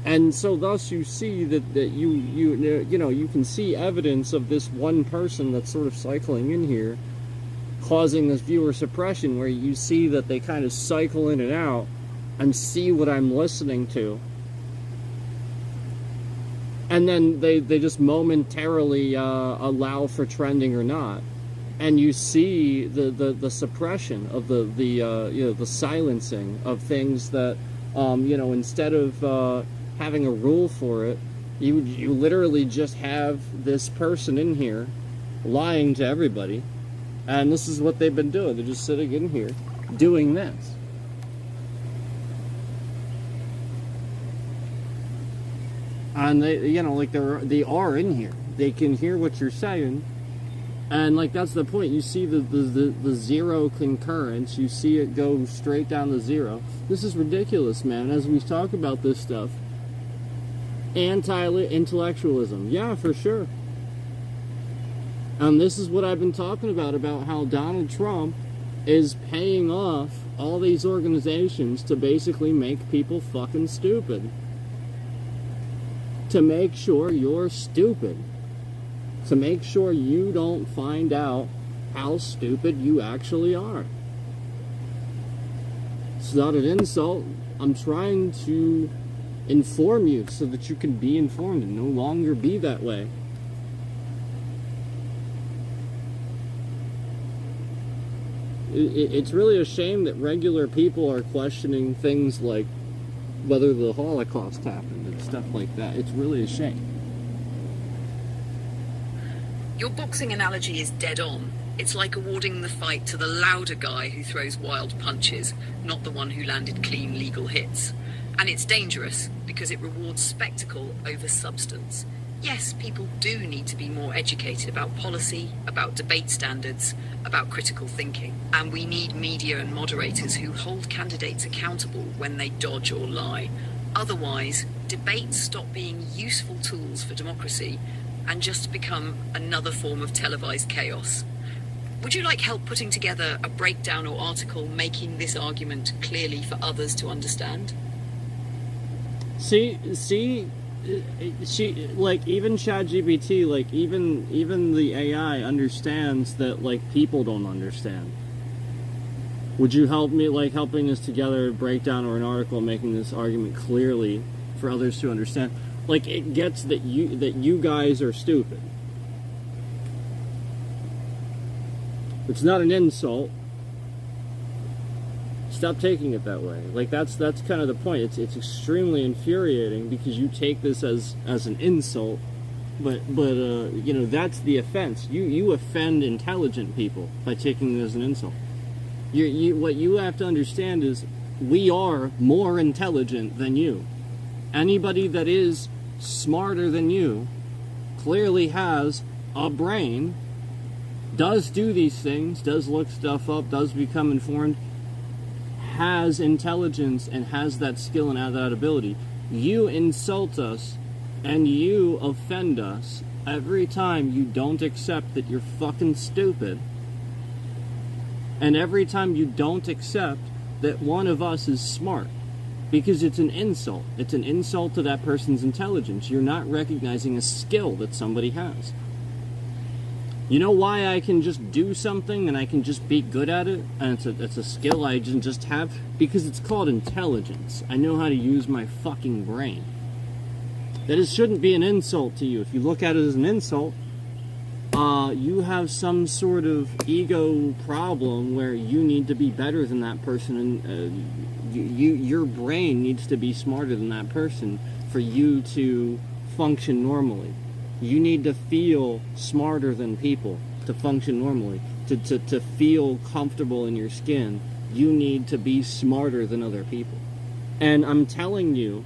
And so thus you see that you can see evidence of this one person that's sort of cycling in here, causing this viewer suppression, where you see that they kind of cycle in and out and see what I'm listening to. And then they just momentarily allow for trending or not. And you see the suppression of the silencing of things that, instead of having a rule for it, you literally just have this person in here lying to everybody. And this is what they've been doing. They're just sitting in here doing this. And they are in here. They can hear what you're saying. And that's the point. You see the zero concurrence. You see it go straight down to zero. This is ridiculous, man. As we talk about this stuff, anti-intellectualism, yeah, for sure. And this is what I've been talking about how Donald Trump is paying off all these organizations to basically make people fucking stupid. To make sure you're stupid. To make sure you don't find out how stupid you actually are. It's not an insult. I'm trying to inform you so that you can be informed and no longer be that way. It's really a shame that regular people are questioning things like whether the Holocaust happened and stuff like that. It's really a shame. Your boxing analogy is dead on. It's like awarding the fight to the louder guy who throws wild punches, not the one who landed clean legal hits. And it's dangerous because it rewards spectacle over substance. Yes, people do need to be more educated about policy, about debate standards, about critical thinking. And we need media and moderators who hold candidates accountable when they dodge or lie. Otherwise, debates stop being useful tools for democracy and just become another form of televised chaos. Would you like help putting together a breakdown or article making this argument clearly for others to understand? See, even ChatGPT, even the AI understands that, people don't understand. Would you help me, helping us together, break down or an article, making this argument clearly for others to understand? It gets that you guys are stupid. It's not an insult. Stop taking it that way. That's kind of the point. It's extremely infuriating because you take this as an insult, but that's the offense. You offend intelligent people by taking it as an insult. What you have to understand is we are more intelligent than you. Anybody that is smarter than you clearly has a brain, does do these things, does look stuff up, does become informed, has intelligence and has that skill and that ability. You insult us and you offend us every time you don't accept that you're fucking stupid, and every time you don't accept that one of us is smart, because it's an insult. It's an insult to that person's intelligence. You're not recognizing a skill that somebody has. You know why I can just do something and I can just be good at it? And it's a skill I just have? Because it's called intelligence. I know how to use my fucking brain. That it shouldn't be an insult to you. If you look at it as an insult, you have some sort of ego problem where you need to be better than that person, and your brain needs to be smarter than that person for you to function normally. You need to feel smarter than people to function normally. To feel comfortable in your skin, you need to be smarter than other people. And I'm telling you,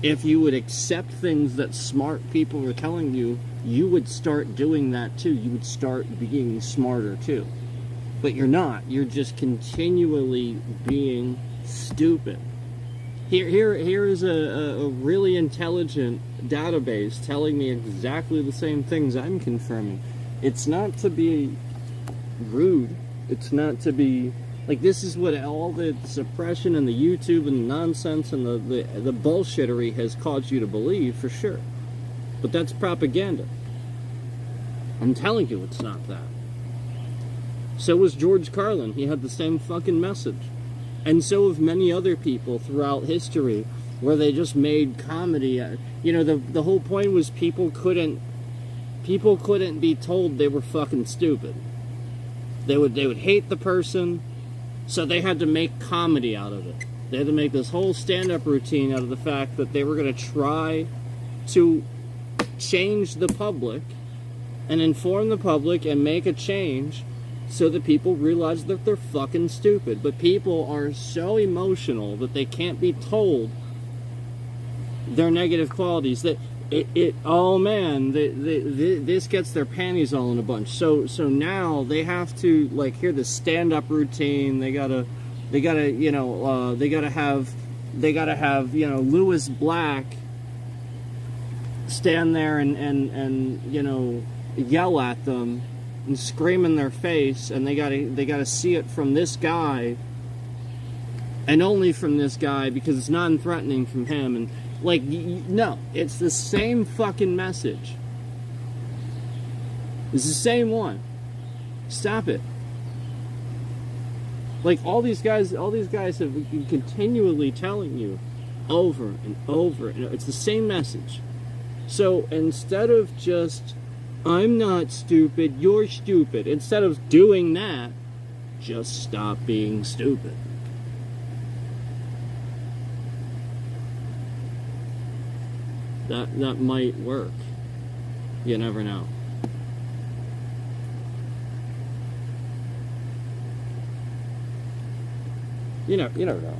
if you would accept things that smart people are telling you, you would start doing that too. You would start being smarter too. But you're not. You're just continually being stupid. Here is a really intelligent database telling me exactly the same things I'm confirming. It's not to be rude. It's not to be Like, this is what all the suppression and the YouTube and the nonsense and the bullshittery has caused you to believe, for sure. But that's propaganda. I'm telling you it's not that. So was George Carlin. He had the same fucking message. And so have many other people throughout history, where they just made comedy. You know, the whole point was people couldn't be told they were fucking stupid. They would hate the person, so they had to make comedy out of it. They had to make this whole stand-up routine out of the fact that they were going to try to change the public and inform the public and make a change so that people realize that they're fucking stupid. But people are so emotional that they can't be told their negative qualities. That oh man, this gets their panties all in a bunch. So now they have to, like, hear the stand-up routine. They gotta have Lewis Black stand there and yell at them and scream in their face, and they gotta see it from this guy, and only from this guy, because it's non-threatening from him. And like, no, it's the same fucking message. It's the same one. Stop it. Like, all these guys have been continually telling you over and over, and it's the same message. So instead of just, I'm not stupid, you're stupid, instead of doing that, just stop being stupid. That might work. You never know. You never know.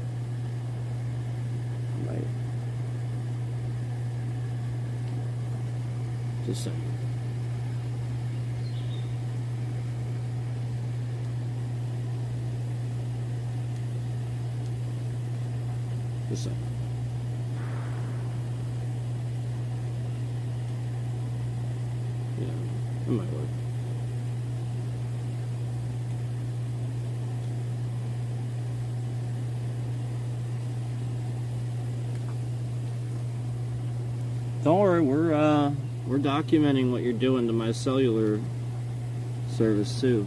Might. Just saying. Just saying. Yeah, it might work. Don't worry, we're documenting what you're doing to my cellular service too.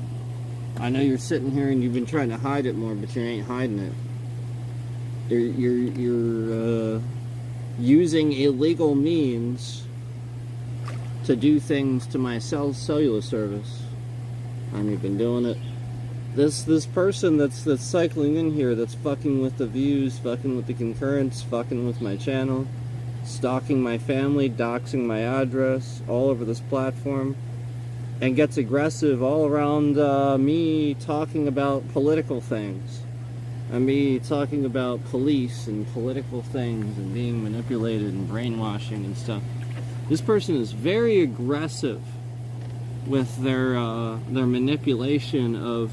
I know you're sitting here and you've been trying to hide it more, but you ain't hiding it. You're using illegal means to do things to my cellular service. And you've been doing it. This person that's cycling in here, that's fucking with the views, fucking with the concurrence, fucking with my channel, stalking my family, doxing my address all over this platform, and gets aggressive all around me talking about political things, and me talking about police and political things and being manipulated and brainwashing and stuff. This person is very aggressive with their manipulation of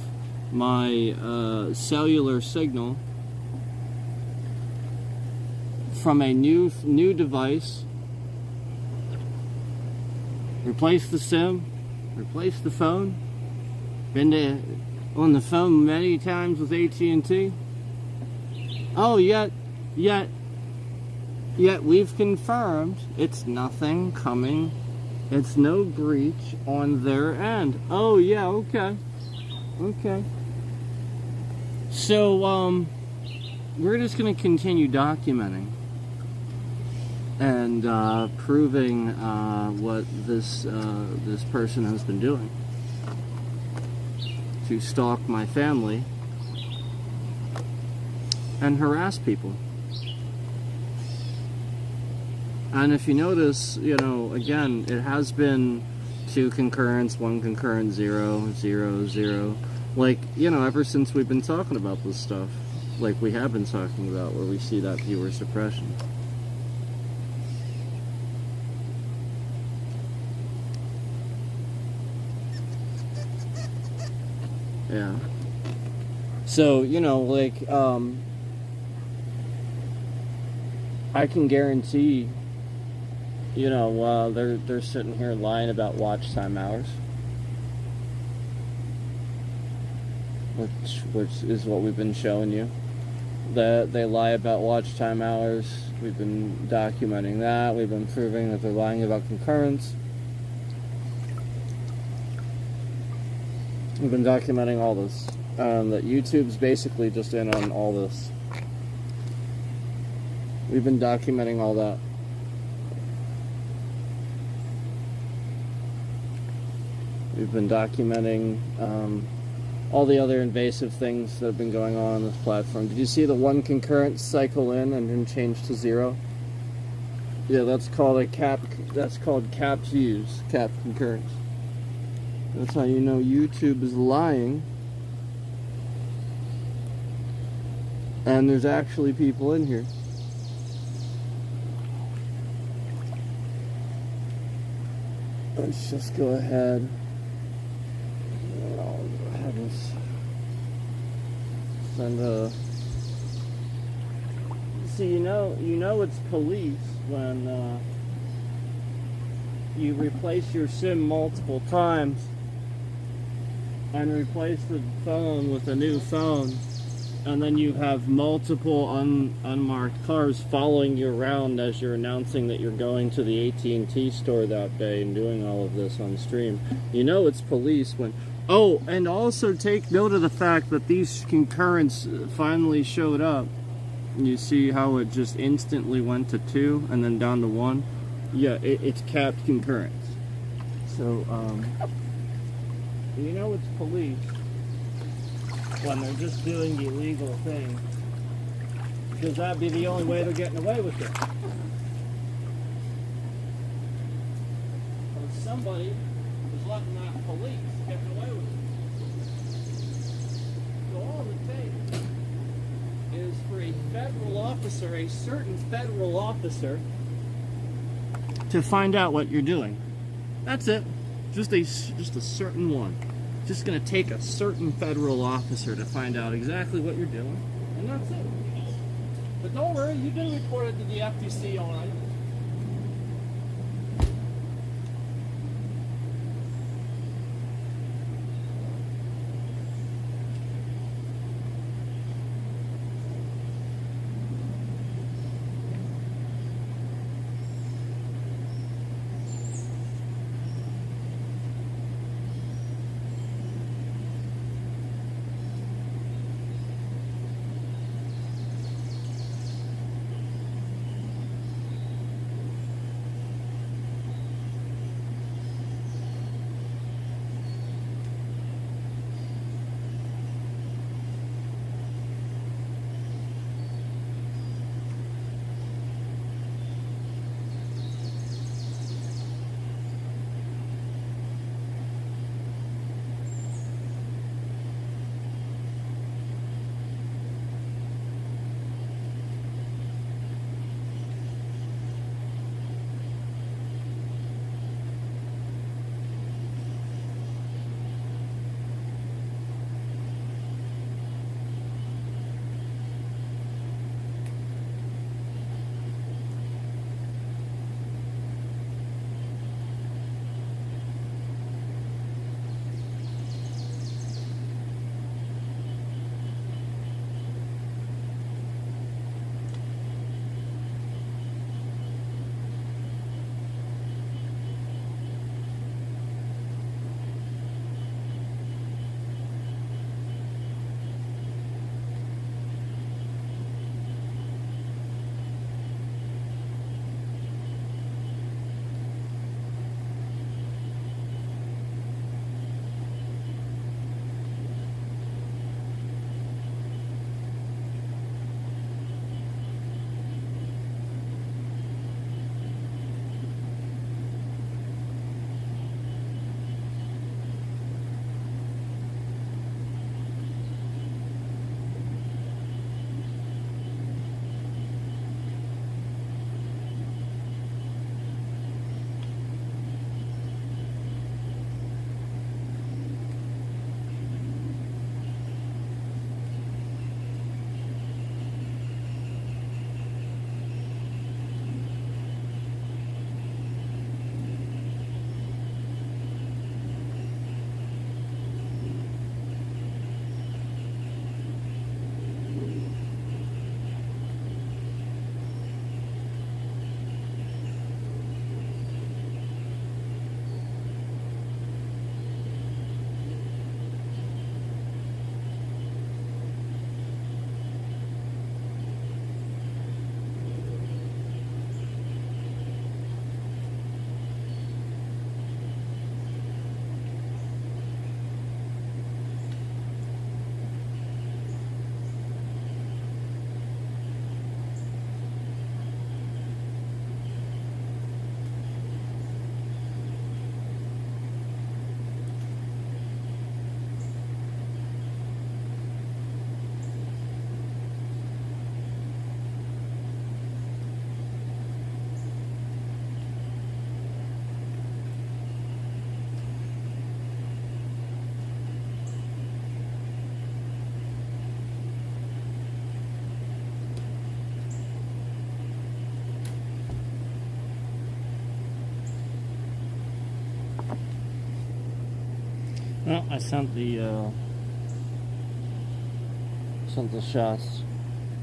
my cellular signal from a new device. Replace the SIM, replace the phone. Been on the phone many times with AT&T. Oh, yet we've confirmed it's nothing coming. It's no breach on their end. Oh yeah, okay. So we're just gonna continue documenting and proving what this person has been doing to stalk my family and harass people. And if you notice, again, it has been 2 concurrence, 1 concurrent, 0, 0, 0. Like, ever since we've been talking about this stuff, like we have been talking about, where we see that viewer suppression. Yeah. So, I can guarantee, they're sitting here lying about watch time hours. which is what we've been showing you. That they lie about watch time hours. We've been documenting that. We've been proving that they're lying about concurrence. We've been documenting all this. That YouTube's basically just in on all this. We've been documenting all that. We've been documenting all the other invasive things that have been going on this platform. Did you see the one concurrent cycle in and then change to 0? Yeah, that's called a cap. That's called capped views, capped concurrence. That's how you know YouTube is lying. And there's actually people in here. Let's just go ahead. Oh, heavens. Send a. See, you know it's police when you replace your SIM multiple times and replace the phone with a new phone, and then you have multiple unmarked cars following you around as you're announcing that you're going to the AT&T store that day and doing all of this on stream. You know it's police when... Oh, and also take note of the fact that these concurrents finally showed up. You see how it just instantly went to 2 and then down to 1? Yeah, it's capped concurrence. So, you know it's police when they're just doing the illegal thing, because that'd be the only way they're getting away with it. Or somebody is letting that police get away with it. So all it takes is for a federal officer, a certain federal officer, to find out what you're doing. That's it. Just a certain one. Just going to take a certain federal officer to find out exactly what you're doing, and that's it. But don't worry, you've been reported to the FTC, all right? Well, I sent the shots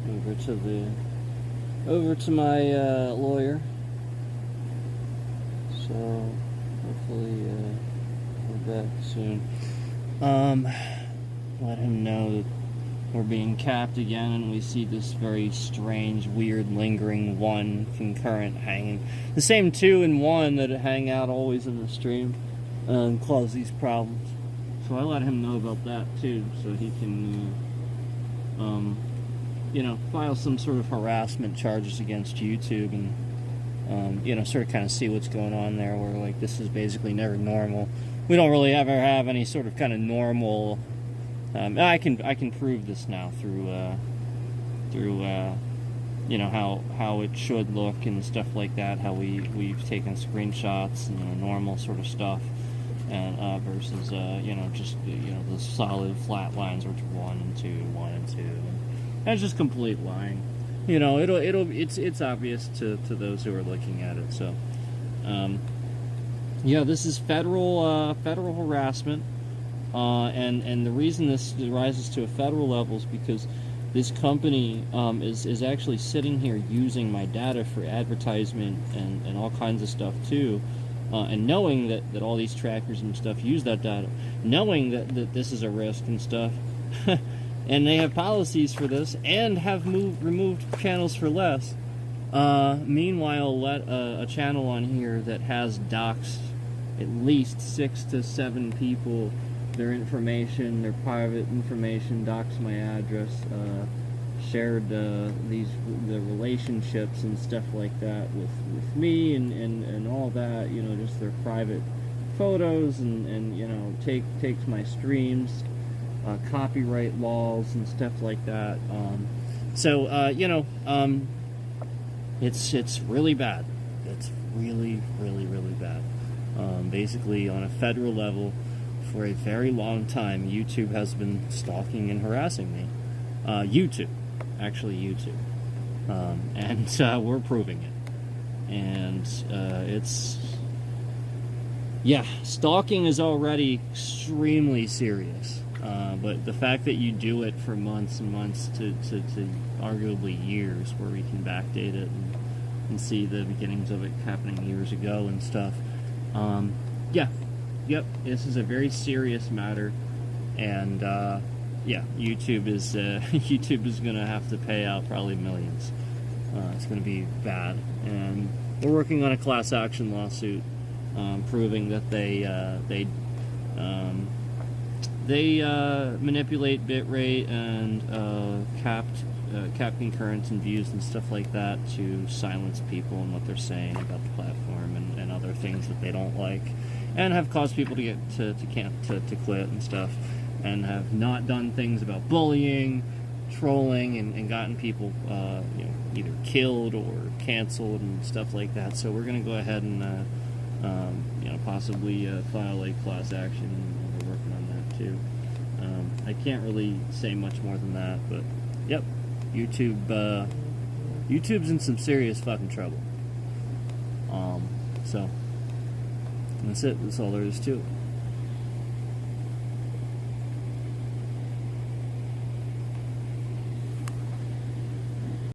over to my lawyer. So hopefully we're back soon. Let him know that we're being capped again, and we see this very strange, weird, lingering one concurrent hanging. The same 2 and 1 that hang out always in the stream and cause these problems. So I let him know about that too, so he can, file some sort of harassment charges against YouTube and, sort of kind of see what's going on there, where, like, this is basically never normal. We don't really ever have any sort of kind of normal... I can prove this now through how it should look and stuff like that. How we've taken screenshots and normal sort of stuff, and versus just the solid flat lines, which are 1 and 2, 1 and 2. That's just complete lying. It's obvious to those who are looking at it. So, this is federal harassment. And the reason this rises to a federal level is because this company is actually sitting here using my data for advertisement and all kinds of stuff too, and knowing that all these trackers and stuff use that data, knowing that this is a risk and stuff, and they have policies for this and have removed channels for less. Meanwhile, let a channel on here that has doxed at least 6 to 7 people, their information, their private information, doxed my address, shared the relationships and stuff like that with me and all that, just their private photos and takes my streams, copyright laws and stuff like that. It's really bad. It's really, really, really bad. Basically, on a federal level, for a very long time, YouTube has been stalking and harassing me. YouTube. And we're proving it. And stalking is already extremely serious. But the fact that you do it for months and months to arguably years, where we can backdate it and see the beginnings of it happening years ago and stuff. Yep, this is a very serious matter, and YouTube is going to have to pay out probably millions. It's going to be bad, and we're working on a class action lawsuit proving that they manipulate bitrate and cap concurrence and views and stuff like that to silence people and what they're saying about the platform and other things that they don't like, and have caused people to get to quit and stuff, and have not done things about bullying, trolling, and gotten people either killed or canceled and stuff like that. So we're going to go ahead and possibly file a class action, and we're working on that too. I can't really say much more than that, but yep, YouTube's in some serious fucking trouble. So that's it. That's all there is to it.